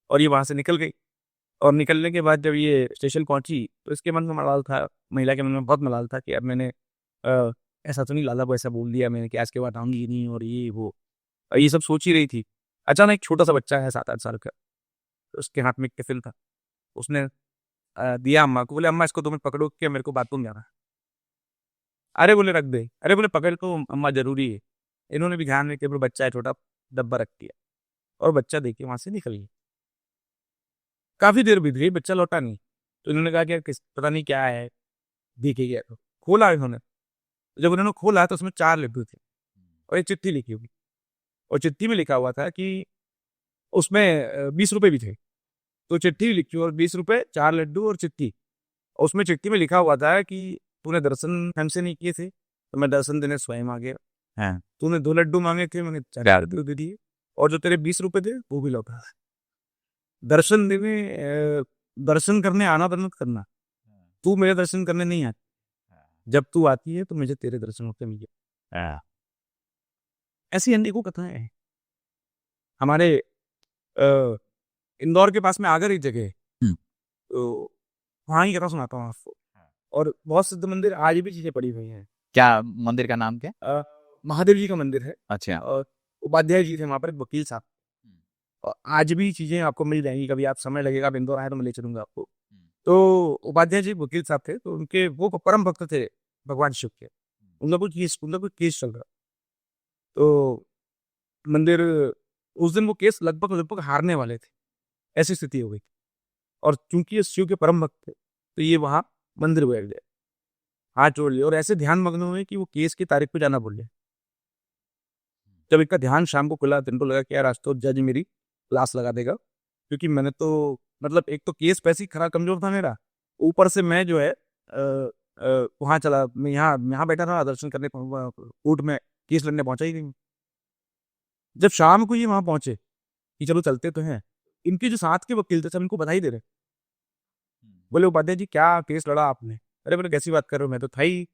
और ये वहां से निकल गई। और निकलने के बाद जब ये स्टेशन पहुंची तो इसके मन में मलाल था, महिला के मन में बहुत मलाल था कि अब मैंने ऐसा तो नहीं, लाला को ऐसा बोल दिया मैंने कि आज के बाद आऊंगी ही नहीं और ये वो, और ये सब सोच ही रही थी। अचानक एक छोटा सा बच्चा है 7-8 साल का, तो उसके हाथ में एक टिफिन था, उसने दिया अम्मा को, बोले अम्मा इसको तुम्हें पकड़ो कि मेरे को बाथरूम जाना है। अरे बोले रख दे, अरे बोले पकड़ तो अम्मा जरूरी है। इन्होंने भी ध्यान में केवल बच्चा है छोटा, डब्बा रख दिया और बच्चा देखिए वहां से निकल गया। काफी देर बीत गई, बच्चा लौटा नहीं। तो इन्होंने कहा कि यार पता नहीं क्या है, देखे गया। तो खोला इन्होंने, जब उन्होंने खोला तो उसमें 4 लड्डू थे और एक चिट्ठी लिखी हुई, और चिट्ठी में लिखा हुआ था कि उसमें 20 रुपए भी थे। तो चिट्ठी लिखी और 20 रुपए, 4 लड्डू और चिट्ठी, और उसमें चिट्ठी में लिखा हुआ था कि तूने दर्शन हमसे नहीं किए थे तो मैं दर्शन देने स्वयं आ गया। हाँ। तूने 2 लड्डू मांगे थे, मैंने 4 लड्डू दे दिए, और जो तेरे 20 रुपए थे वो भी लौटा। दर्शन देने दर्शन करने आना बंद मत करना। तू मेरे दर्शन करने नहीं आती, जब तू आती है तो मुझे तेरे दर्शन होते मिले। हाँ। ऐसी अनेकों कथाएं हैं। हमारे अ, इंदौर के पास में आगर एक जगह है, हम्म। तो वहाँ की कथा सुनाता हूँ आपको। और बहुत सिद्ध मंदिर आज भी चीजें पड़ी हुई हैं। क्या मंदिर का नाम क्या? महादेव जी का मंदिर है, अच्छा। और उपाध्याय जी थे वहाँ पर, एक वकील साहब। और आज भी चीजें आपको मिल जाएंगी, कभी आप समय लगेगा, आप इंदौर आए तो मैं ले चलूंगा आपको। तो उपाध्याय जी वकील साहब थे, तो उनके वो परम भक्त थे भगवान शिव के। उनका कोई केस चल रहा, तो मंदिर, उस दिन वो केस लगभग लगभग हारने वाले थे, ऐसी स्थिति हो गई। और चूंकि ये शिव के परम भक्त थे, तो ये वहां मंदिर बैठ गए, हाथ जोड़ लिए, और ऐसे ध्यान मग्न हुए कि वो केस की तारीख पे जाना भूल गए। जब इनका ध्यान शाम को खुला तो इनको लगा कि यार आज तो जज मेरी क्लास लगा देगा, क्योंकि मैंने तो मतलब एक तो केस पैसे ही खरा कमजोर था मेरा, ऊपर से मैं जो है वहां चला, मैं यहाँ यहाँ बैठा था दर्शन करने, कोर्ट में केस लड़ने पहुंचा ही नहीं। जब शाम को ये वहां पहुंचे कि चलो चलते तो हैं, इनके जो साथ के वकील थे सब इनको बधाई दे रहे। बोले उपाध्याय जी क्या केस लड़ा आपने? अरे बोले कैसी बात कर रहे हो, मैं तो था ही,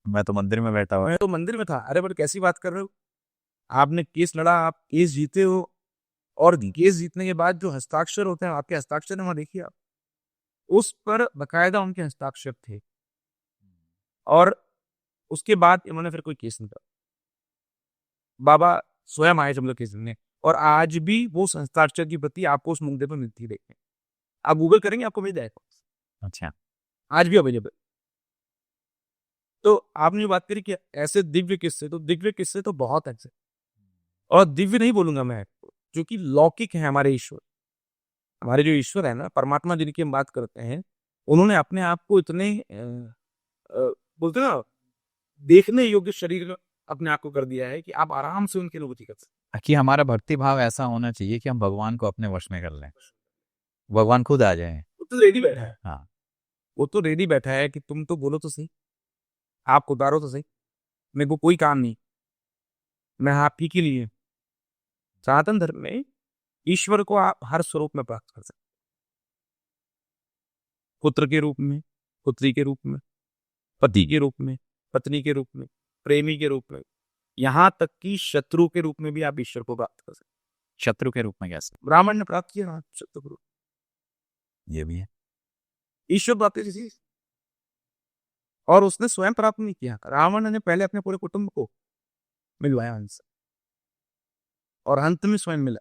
मैं तो मंदिर में बैठा हुआ। मैं तो मंदिर में था। अरे बोले कैसी बात कर रहे हो, आपने केस लड़ा, आप केस जीते हो, और केस जीतने के बाद जो हस्ताक्षर होते हैं आपके हस्ताक्षर है वहां देखिए आप, उस पर बकायदा उनके हस्ताक्षर थे। और उसके बाद इन्होंने फिर कोई केस नहीं करा, बाबा स्वयं आए जब लोग केस देने। और आज भी वो हस्ताक्षर की प्रति आपको उस मुद्दे पर मिलती है, देखें आप गूगल करेंगे आपको मिल जाएगा, अच्छा। आज भी अवेलेबल। तो आपने जो बात करी कि ऐसे दिव्य किस्से, तो दिव्य किस्से तो बहुत ऐसे, और दिव्य नहीं बोलूंगा मैं, जो कि लौकिक है हमारे ईश्वर। हमारे जो ईश्वर है ना, परमात्मा जिनकी हम बात करते हैं, उन्होंने अपने आप को इतने बोलते ना, देखने योग्य शरीर अपने आप को कर दिया है कि आप आराम से उनकी अनुभूति कर सकते कि हमारा भक्ति भाव ऐसा होना चाहिए कि हम भगवान को अपने वश में कर लें, भगवान खुद आ जाए। हैं। वो तो रेडी बैठा है, हाँ। वो तो रेडी बैठा है कि तुम तो बोलो तो सही, आप उतारो तो सही, मेरे को कोई काम नहीं, मैं आप ही के लिए। सनातन धर्म में ईश्वर को आप हर स्वरूप में प्राप्त कर सकते, पुत्र के रूप में, पुत्री के रूप में, पति के रूप में, पत्नी के रूप में, प्रेमी के रूप में, यहाँ तक कि शत्रु के रूप में भी आप ईश्वर को प्राप्त कर सकते। शत्रु के रूप में कैसे? ब्राह्मण ने प्राप्त किया ना शत्रु को, ये भी है। ईश्वर प्राप्ति थी, और उसने स्वयं प्राप्त नहीं किया। रावण ने पहले अपने पूरे कुटुंब को मिलवाया हमसे, और अंत में स्वयं मिला।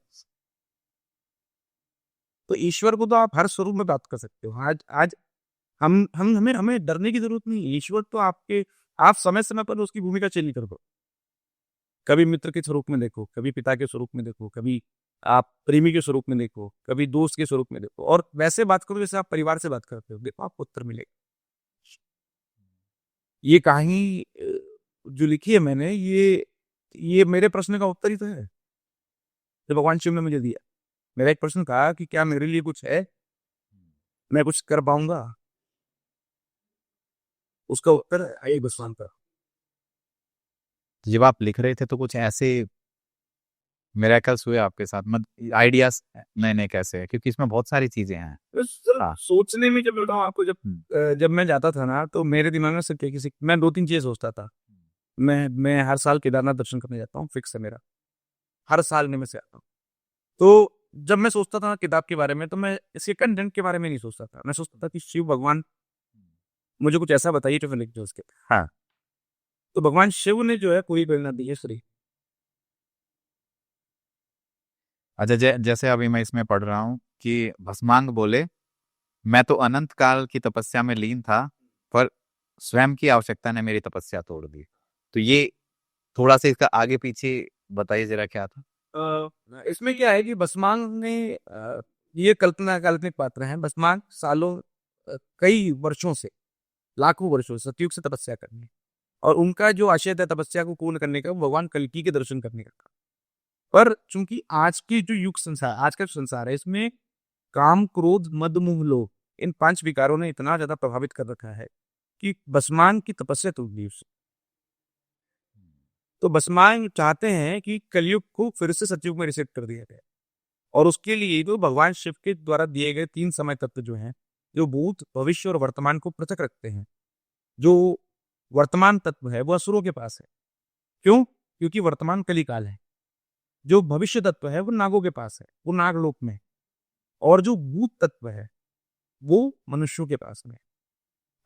तो ईश्वर को तो आप हर स्वरूप में प्राप्त कर सकते हो। आज आज हम हमें हमें डरने की जरूरत नहीं। ईश्वर तो आपके, आप समय समय पर उसकी भूमिका चेंज कर दो। कभी मित्र के स्वरूप में देखो, कभी पिता के स्वरूप में देखो, कभी आप प्रेमी के स्वरूप में देखो, कभी दोस्त के स्वरूप में देखो, और वैसे बात करो जैसे आप परिवार से बात करते हो, देखो आपको उत्तर मिलेगा। ये कहानी जो लिखी है मैंने, ये मेरे प्रश्न का उत्तर ही तो है जो भगवान शिव ने मुझे दिया। मेरा एक प्रश्न कहा कि क्या मेरे लिए कुछ है, मैं कुछ कर पाऊंगा? उसका उत्तर है एक भगवान का। जब आप लिख रहे थे तो कुछ ऐसे मिरेकल्स हुए आपके साथ, मत आइडियाज नए नए कैसे है, क्योंकि इसमें बहुत सारी चीजें हैं। हाँ। सोचने में, जब बताऊँ आपको, हम्म। जब मैं जाता था ना, तो मेरे दिमाग में सिर्फ किसी, मैं 2-3 चीजें सोचता था। मैं हर साल केदारनाथ दर्शन करने जाता हूँ, फिक्स है मेरा, हर साल में से आता हूँ। तो जब मैं सोचता था किताब के बारे में, तो मैं इसके कंटेंट के बारे में नहीं सोचता था, मैं सोचता था कि शिव भगवान मुझे कुछ ऐसा बताइए जो मैं लिख दूं उसके। हाँ। तो भगवान शिव ने जो है पूरी प्रेरणा दी है श्री। अच्छा, जैसे अभी मैं इसमें पढ़ रहा हूँ कि भस्मांग बोले, मैं तो अनंत काल की तपस्या में लीन था, पर स्वयं की आवश्यकता ने मेरी तपस्या तोड़ दी। तो ये थोड़ा सा इसका आगे पीछे बताइए जरा, क्या था? इसमें क्या है कि भस्मांग ने ये कल्पना काल्पनिक पात्र हैं। भस्मांग सालों, कई वर्षों से, लाखों वर्षों से सतयुग से तपस्या करनी है, और उनका जो आशय था तपस्या को पूर्ण करने का, वो भगवान कल्कि के दर्शन करने का था। पर चूंकि आज की जो युग संसार, आज का जो संसार है, इसमें काम क्रोध मद मोह लोभ, इन 5 विकारों ने इतना ज़्यादा प्रभावित कर रखा है कि बसमान की तपस्या टूट गई उससे। तो बसमान चाहते हैं कि कलयुग को फिर से सतयुग में रीसेट कर दिया जाए और उसके लिए तो भगवान शिव के द्वारा दिए गए 3 समय तत्व जो हैं, जो भूत, भविष्य और वर्तमान को पृथक रखते हैं। जो वर्तमान तत्व है, वो असुरों के पास है। क्यों? क्योंकि वर्तमान कलिकाल है। जो भविष्य तत्व है, वो नागों के पास है, वो नागलोक में है। और जो भूत तत्व है, वो मनुष्यों के पास में है।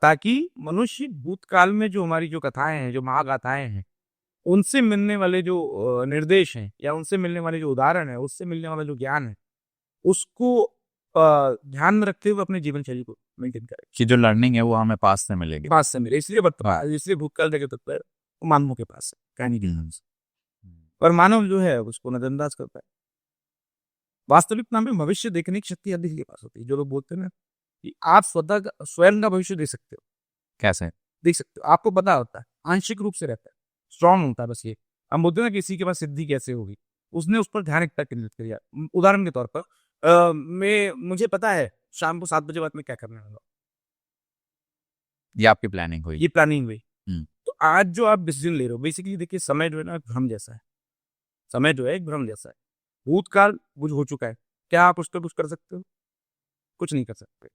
ताकि मनुष्य भूतकाल में जो हमारी जो कथाएँ हैं, जो महागाथाएँ हैं, उनसे मिलने वाले जो निर्देश हैं या उनसे मिलने वाले जो उदाहरण है, उससे मिलने वाला जो ज्ञान है, उसको ध्यान में रखते हुए अपने जीवन शैली को मेंटेन करें। कि जो लर्निंग है वो हमें पास से मिलेगी। पास से मिले, इसलिए भूतकाल के तत्व है, वो मानवों के पास है, कहानी के नाम से। पर मानव जो है उसको नजरअंदाज करता है। वास्तविकता में भविष्य देखने की शक्ति आदि के पास होती है। जो लोग बोलते हैं ना कि आप स्वयं का भविष्य देख सकते हो, कैसे? देख सकते हो, आपको पता होता है, आंशिक रूप से रहता है, स्ट्रांग होता है बस ये। हम बोलते हैं ना किसी के पास सिद्धि कैसे होगी, उसने उस पर ध्यान इतना केंद्रित किया। उदाहरण के तौर पर मुझे पता है शाम को 7 बजे बाद में क्या करने वाला हूँ। ये आपकी प्लानिंग हुई। ये प्लानिंग हुई। हम्म। तो आज जो आप डिसीजन ले रहे हो, बेसिकली देखिए समय जो है ना भ्रम जैसा है। समय जो है एक भ्रम जैसा है। भूतकाल कुछ हो चुका है, क्या आप उस पर कुछ कर सकते हो? कुछ नहीं कर सकते।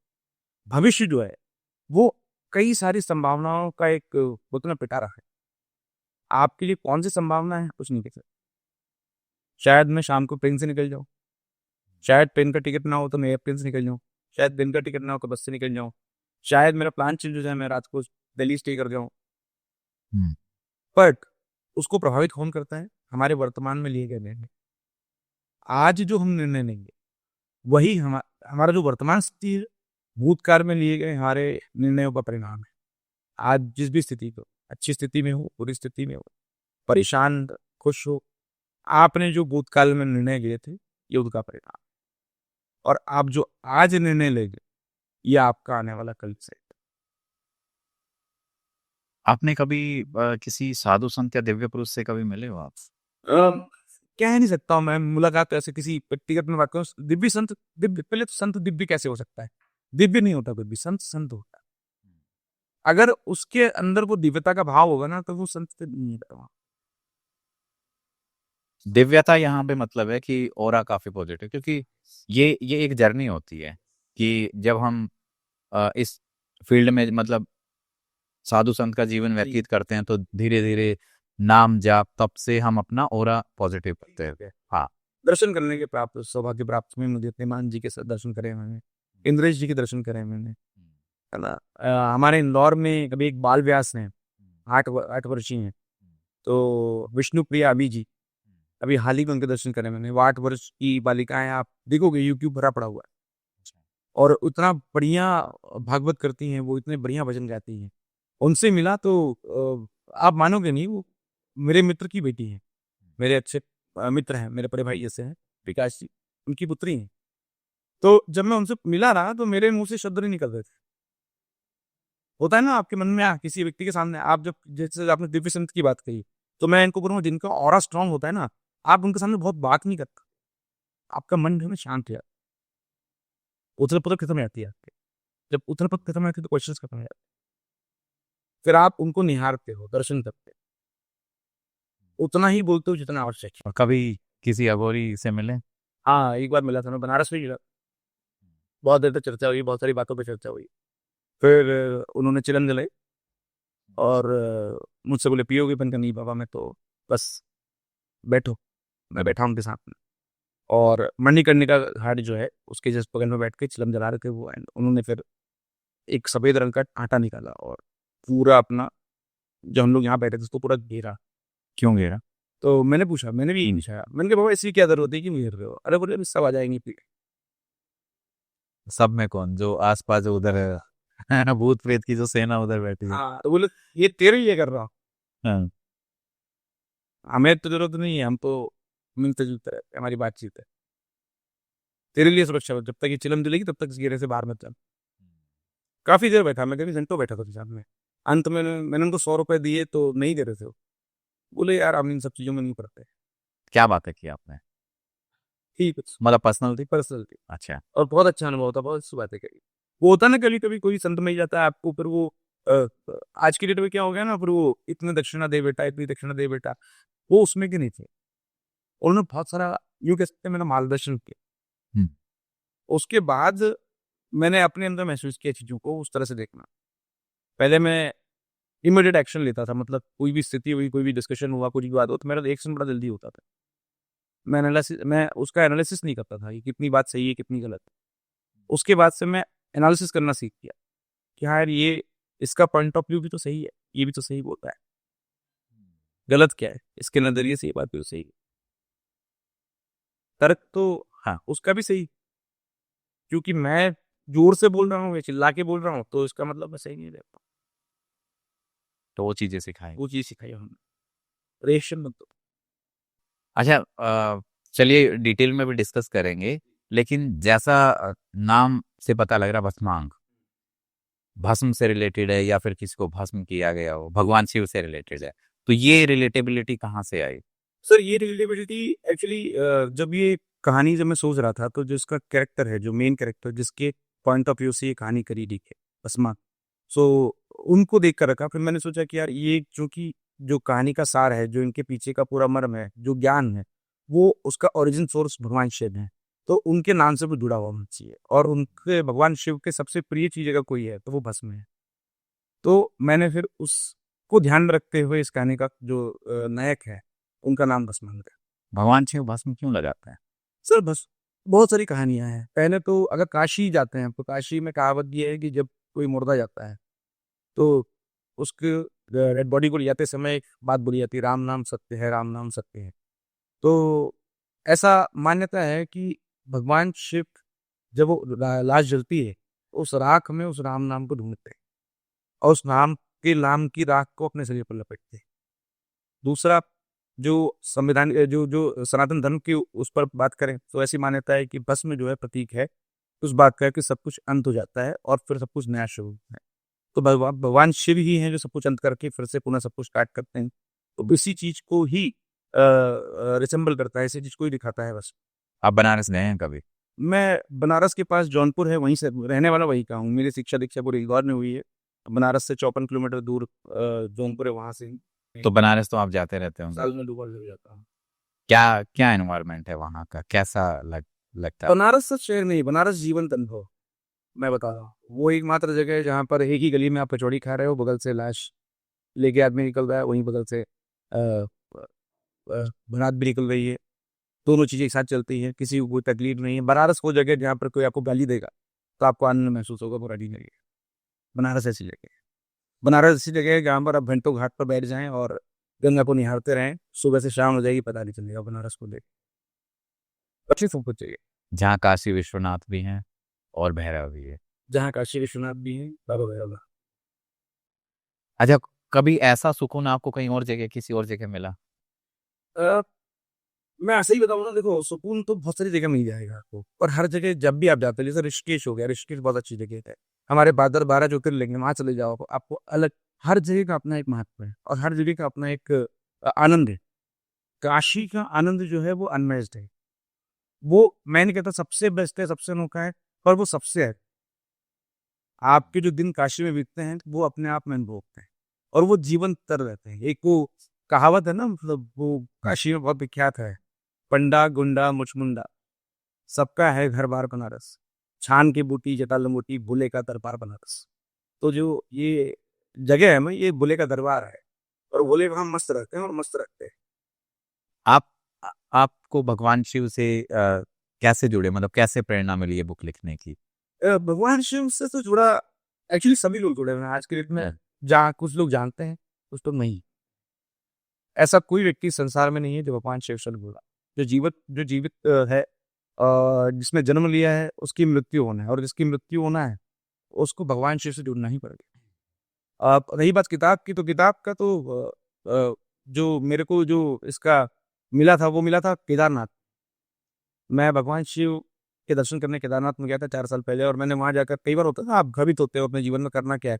भविष्य जो है वो कई सारी संभावनाओं का एक बोलते ना पिटारा है। आपके लिए कौन सी संभावना है, कुछ नहीं कह सकते। शायद मैं शाम को ट्रेन से निकल जाऊं, शायद ट्रेन का टिकट ना हो तो मैं एयरप्लेन से निकल जाऊं, शायद दिन का टिकट ना हो तो बस से निकल जाऊं, शायद मेरा प्लान चेंज हो जाए, मैं रात को दिल्ली स्टे कर जाऊं। हम्म। बट उसको प्रभावित कौन करता है? हमारे वर्तमान में लिए गए निर्णय। आज जो हम निर्णय लेंगे वही हमारा जो वर्तमान स्थिति है, भूतकाल में लिए गए हमारे निर्णयों का परिणाम है। आज जिस भी स्थिति को, अच्छी स्थिति में हो, बुरी स्थिति में हो, परेशान, खुश हो, आपने जो भूतकाल में निर्णय लिए थे, ये उनका परिणाम। और आप जो आज निर्णय लेंगे, ये आपका आने वाला कल से। आपने कभी किसी साधु संत या दिव्य पुरुष से कभी मिले हो आप? कह नहीं सकता हूँ मैं, मुलाकात ऐसे किसी व्यक्तिगत में बात करूँ। दिव्य संत, दिव्य पहले तो संत दिव्य कैसे हो सकता है? दिव्य नहीं होता कोई भी, संत संत होता है। अगर उसके अंदर वो दिव्यता का भाव होगा ना, तो वो संत से नहीं होता वहाँ। दिव्यता यहाँ पे मतलब है कि ऑरा काफी पॉजिटिव, क्योंकि ये एक जर्नी होती है कि जब हम इस फील्ड में मतलब साधु संत का जीवन व्यतीत करते हैं तो धीरे धीरे नाम जाप तब से हम अपना ऑरा पॉजिटिव करते हैं। हाँ, दर्शन करने के प्राप्त सौभाग्य प्राप्त हुए मुझे। हनुमान जी के साथ दर्शन करे मैंने, इंद्रेश जी के दर्शन करे मैंने, है ना। हमारे इंदौर में कभी एक बाल व्यास हैं, 8 वर्षीय हैं, तो विष्णु प्रिया अभी जी, अभी हाल ही में उनके दर्शन करे मैंने। वो 8 वर्ष की बालिकाएं, आप देखोगे यूट्यूब भरा पड़ा हुआ है, और उतना बढ़िया भागवत करती हैं वो, इतने बढ़िया भजन गाती हैं। उनसे मिला तो आप मानोगे नहीं, वो मेरे मित्र की बेटी है, मेरे अच्छे मित्र हैं, मेरे बड़े भाई जैसे हैं, विकास जी, उनकी पुत्री हैं। तो जब मैं उनसे मिला ना, तो मेरे मुंह से शब्द नहीं निकल रहे थे। होता है ना आपके मन में, किसी व्यक्ति के सामने आप जब, जैसे आपने दिव्य संत की बात कही, तो मैं इनको बोलूँगा जिनका ऑरा स्ट्रांग होता है ना, आप उनके सामने बहुत बात नहीं करते, आपका मन जो है ना शांत हो जाता है, उथल-पुथल खत्म हो जाती है आपकी। जब उथल-पुथल खत्म हो जाती है तो क्वेश्चंस खत्म हो जाते हैं। फिर आप उनको निहारते हो, दर्शन करते हो, उतना ही बोलते हो जितना आवश्यक है। और कभी किसी अघोरी से मिले? हाँ, एक बार मिला था मैं, बनारस में मिला। बहुत देर तक चर्चा हुई, बहुत सारी बातों पे चर्चा हुई। फिर उन्होंने चिलम जलाई और मुझसे बोले पियोगे? मैंने कहा नहीं बाबा, मैं तो बस बैठो। मैं बैठा उनके साथ में, और मणिकर्णिका घाट जो है उसके जस्ट बगल में बैठ के चिलम जला रहे थे वो। एंड उन्होंने फिर एक सफेद रंग का आटा निकाला और पूरा अपना, जो हम लोग यहाँ बैठे थे उसको पूरा घेरा। क्यों घेरा? तो मैंने पूछा, मैंने भी यही पूछा, मैंने कहा बाबा इसकी क्या जरूरत है, क्यों घेर रहे हो? अरे बोले अभी सब आ जाएंगे फिर। सब में कौन? जो आसपास जो उधर है भूत प्रेत की जो सेना उधर बैठी है। हाँ, तो बोले ये तेरे लिए कर रहा हूँ, हाँ। हमें तो जरूरत नहीं है, हम तो मिलते जुलते रहते, हमारी बातचीत है। तेरे लिए सुरक्षा, जब तक ये चिलम जलेगी तब तक इस घेरे से बाहर मत चल। काफी देर बैठा मैं, कभी घंटों बैठा था उसके साथ में। अंत में मैंने उनको 100 रुपए दिए तो नहीं दे रहे थे वो। बोले यार हम इन सब चीजों में नहीं पड़ते। क्या बात है की आपने? ठीक है, मतलब पर्सनल थी? पर्सनल थी। अच्छा। और बहुत अच्छा अनुभव था, बहुत अच्छी बातें कही। वो होता है ना, कभी-कभी कोई संत मिल जाता है आपको, फिर वो आज की डेट में क्या हो गया ना, फिर वो इतनी दक्षिणा दे बेटा, इतनी दक्षिणा दे बेटा, वो उसमें के नहीं थे। उन्होंने बहुत सारा, यूँ कह सकते हैं, मेरा मार्गदर्शन किया। हुँ। उसके बाद मैंने अपने अंदर महसूस किया चीज़ों को उस तरह से देखना। पहले मैं इमीडिएट एक्शन लेता था, मतलब कोई भी स्थिति हुई, कोई भी डिस्कशन हुआ, कुछ भी बात हो, तो मेरा रिएक्शन बड़ा जल्दी होता था। मैं उसका एनालिसिस नहीं करता था कि कितनी बात सही है, कितनी गलत है। उसके बाद से मैं एनालिसिस करना सीख गया कि हाँ यार, ये इसका पॉइंट ऑफ व्यू भी तो सही है, ये भी तो सही बोलता है। गलत क्या है? इसके नज़रिए से ये बात भी तो सही है। तर्क तो हाँ, उसका भी सही, क्योंकि मैं ज़ोर से बोल रहा हूँ या चिल्ला के बोल रहा हूँ, तो इसका मतलब मैं सही नहीं रह पाऊँ। तो वो चीज़ें सिखाई। वो चीज़ सिखाई हमने। रिएक्शन मत दो। अच्छा, चलिए डिटेल में भी डिस्कस करेंगे, लेकिन जैसा नाम से पता लग रहा है भस्मांग, भस्म से रिलेटेड है या फिर किसी को भस्म किया गया हो, भगवान शिव से रिलेटेड है। तो ये रिलेटेबिलिटी कहाँ से आई? सर, ये रिलेटेबिलिटी एक्चुअली जब ये कहानी जब मैं सोच रहा था, तो जो इसका कैरेक्टर है, जो मेन कैरेक्टर जिसके पॉइंट ऑफ व्यू से ये कहानी करी गई है, भस्मा, सो उनको देख कर रखा। फिर मैंने सोचा कि यार, ये चूँकि जो कहानी का सार है, जो इनके पीछे का पूरा मर्म है, जो ज्ञान है, वो उसका ओरिजिन सोर्स भगवान शिव है। तो उनके नाम से भी जुड़ा हुआ होना चाहिए, और उनके भगवान शिव के सबसे प्रिय चीज़ अगर कोई है, तो वो भस्म है। तो मैंने फिर उसको ध्यान में रखते हुए इस कहानी का जो नायक है, उनका नाम भस्मांग है। भगवान शिव भस्म क्यों लगाते हैं? सर बस, बहुत सारी कहानियाँ हैं। पहले तो अगर काशी जाते हैं, तो काशी में कहावत ये है कि जब कोई मुर्दा जाता है, तो उसके डेड बॉडी को ले जाते समय एक बात बोली जाती है, राम नाम सत्य है, राम नाम सत्य है। तो ऐसा मान्यता है कि भगवान शिव, जब वो लाश जलती है, उस राख में उस राम नाम को ढूँढते हैं, और उस नाम की राख को अपने शरीर पर लपेटते हैं। दूसरा, जो संविधान जो जो सनातन धर्म की उस पर बात करें, तो ऐसी मान्यता है कि भस्म जो है प्रतीक है उस बात का, कि सब कुछ अंत हो जाता है और फिर सब कुछ नया शुरू होता है। तो भगवान शिव ही हैं जो सब कुछ अंत करके फिर से पुनः सब कुछ स्टार्ट करते हैं। तो इसी चीज़ को ही रिसेंबल करता है, इसी चीज़ को ही दिखाता है बस। आप बनारस गए हैं कभी? मैं बनारस के पास जौनपुर है, वहीं से रहने वाला वहीं का हूँ। मेरी शिक्षा-दीक्षा पूरी इंदौर में हुई है। बनारस से 54 किलोमीटर दूर जौनपुर है, वहाँ से ही तो बनारस तो आप जाते रहते होंगे। साल में 2 बार जरूर जाता हूँ। क्या क्या एनवायरनमेंट है वहाँ का? कैसा लगता है? बनारस सिर्फ शहर नहीं, बनारस जीवंत अनुभव, मैं बता रहा हूँ। वो एकमात्र जगह है जहाँ पर एक ही गली में आप कचौड़ी खा रहे हो, बगल से लाश लेके आदमी निकल रहा है, वहीं बगल से बारात भी निकल रही है। दोनों चीज़ें एक साथ चलती हैं, किसी को कोई तकलीफ नहीं है। बनारस वो जगह है जहाँ पर कोई आपको गाली देगा, तो आपको आनंद महसूस होगा, बुरा नहीं लगेगा। बनारस ऐसी जगह है। बनारस ऐसी जगह है जहाँ पर आप घंटों घाट पर बैठ जाएँ और गंगा को निहारते रहें, सुबह से शाम हो जाएगी, पता नहीं चलेगा बनारस को देख। अच्छी सब कुछ चाहिए। जहाँ काशी विश्वनाथ भी हैं और भैरव भी है। जहाँ काशी विश्वनाथ भी हैं, बाबा भैरव। अच्छा, कभी ऐसा सुकून आपको कहीं और जगह, किसी और जगह मिला? अ, मैं ऐसे ही बताऊँ ना, देखो सुकून तो बहुत सारी जगह मिल जाएगा आपको, और हर जगह जब भी आप जाते हैं, जैसे ऋषिकेश हो गया, ऋषिकेश बहुत अच्छी जगह है। हमारे 12 ज्योतिर्लिंग हैं, वहाँ चले जाओ, आपको अलग, हर जगह का अपना एक महत्व है और हर जगह का अपना एक आनंद है। काशी का आनंद जो है वो अनमैच्ड है। वो मैं नहीं कहता सबसे बेस्ट है, सबसे अनोखा है, पर वो सबसे है। आपके जो दिन काशी में बीतते हैं, वो अपने आप में अनुभव होते हैं और वो जीवन तर रहते हैं। एक वो कहावत है ना, मतलब वो काशी में बहुत विख्यात है, पंडा गुंडा मुचमुंडा, सबका है घर बार बनारस, छान की बूटी जटा लंगोटी, बुले का दरबार बनारस। तो जो ये जगह है ना, ये बुले का दरबार है, और बुले वहाँ मस्त रहते हैं और मस्त रखते हैं। आप आपको भगवान शिव से कैसे जुड़े, मतलब कैसे प्रेरणा मिली ये बुक लिखने की? भगवान शिव से तो जुड़ा, एक्चुअली सभी लोग जुड़े हुए हैं आज के डेट में। जहाँ कुछ लोग जानते हैं, कुछ लोग नहीं। ऐसा कोई व्यक्ति संसार में नहीं है जो भगवान शिव से जुड़ा। जो जीवित है, जिसने जन्म लिया है, उसकी मृत्यु होना है, और जिसकी मृत्यु होना है, उसको भगवान शिव से जुड़ना ही पड़ेगा। रही बात किताब की, तो किताब का तो जो मेरे को जो इसका मिला था, वो मिला था केदारनाथ। मैं भगवान शिव के दर्शन करने केदारनाथ में गया था 4 साल पहले, और मैंने वहाँ जाकर, कई बार होता है ना, आप भ्रमित होते हो अपने जीवन में करना क्या है,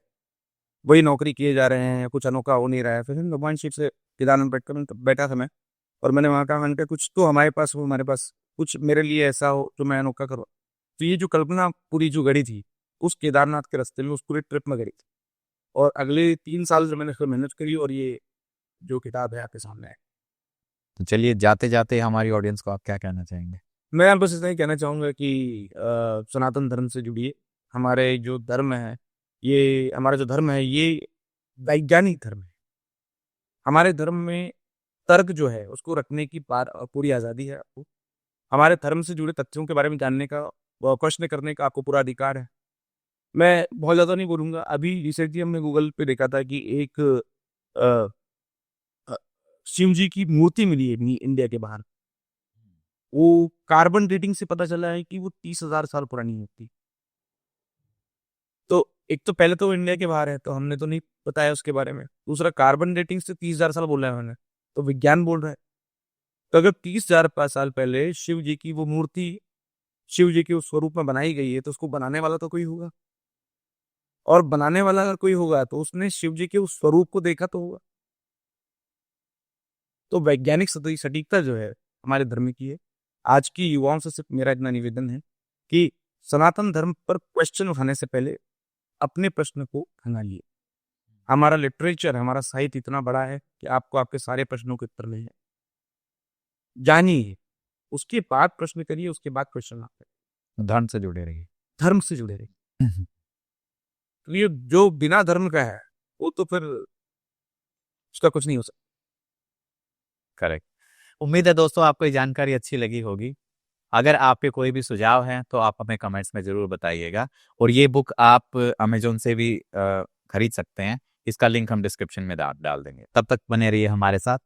वही नौकरी किए जा रहे हैं, कुछ अनोखा हो नहीं रहा है। फिर भगवान शिव से केदारनाथ बैठा था मैं, और मैंने वहाँ कहा, मैंने कहा कुछ तो हमारे पास हो, हमारे पास कुछ मेरे लिए ऐसा हो जो मैं अनोखा करूँ। तो ये जो कल्पना पूरी जो गढ़ी थी, उस केदारनाथ के रास्ते में उस पूरे ट्रिप में करी थी। और अगले 3 साल से मैंने इस पर मेहनत करी और ये जो किताब है आपके सामने है। तो चलिए जाते जाते हमारी ऑडियंस को आप क्या कहना चाहेंगे? मैं बस इतना ही कहना चाहूँगा कि सनातन धर्म से जुड़िए। हमारे जो धर्म है, ये हमारा जो धर्म है ये वैज्ञानिक धर्म है। हमारे धर्म में तर्क जो है उसको रखने की पूरी आज़ादी है आपको। हमारे धर्म से जुड़े तथ्यों के बारे में जानने का क्वेश्चन करने का आपको पूरा अधिकार है। मैं बहुत ज़्यादा नहीं बोलूँगा। अभी रिसेंटली हमने गूगल पे देखा था कि एक अ, अ, शिव जी की मूर्ति मिली है इंडिया के बाहर। वो कार्बन डेटिंग से पता चला है कि वो 30,000 साल पुरानी मूर्ति। तो एक तो पहले तो वो इंडिया के बाहर है, तो हमने तो नहीं बताया उसके बारे में। दूसरा कार्बन डेटिंग से 30,000 साल बोला है उन्होंने, तो विज्ञान बोल रहा है। तो अगर 30,000 साल पहले शिव जी की वो मूर्ति शिव जी के उस स्वरूप में बनाई गई है, तो उसको बनाने वाला तो कोई होगा। और बनाने वाला अगर कोई होगा, तो उसने शिव जी के उस स्वरूप को देखा तो होगा। तो वैज्ञानिक सटीकता जो है हमारे धर्म की है। आज की युवाओं से सिर्फ मेरा इतना निवेदन है कि सनातन धर्म पर क्वेश्चन उठाने से पहले अपने प्रश्न को खंगालिए। हमारा लिटरेचर, हमारा साहित्य इतना बड़ा है कि आपको आपके सारे प्रश्नों के उत्तर मिल जाए। जानिए, उसके बाद प्रश्न करिए, उसके बाद क्वेश्चन आप करिए। धर्म से जुड़े रहिए। धर्म से जुड़े रहिए। तो ये जो बिना धर्म का है, वो तो फिर उसका कुछ नहीं हो सकता। करेक्ट। उम्मीद है दोस्तों आपको ये जानकारी अच्छी लगी होगी। अगर आपके कोई भी सुझाव हैं तो आप हमें कमेंट्स में ज़रूर बताइएगा। और ये बुक आप अमेज़न से भी खरीद सकते हैं। इसका लिंक हम डिस्क्रिप्शन में डाल देंगे। तब तक बने रहिए हमारे साथ।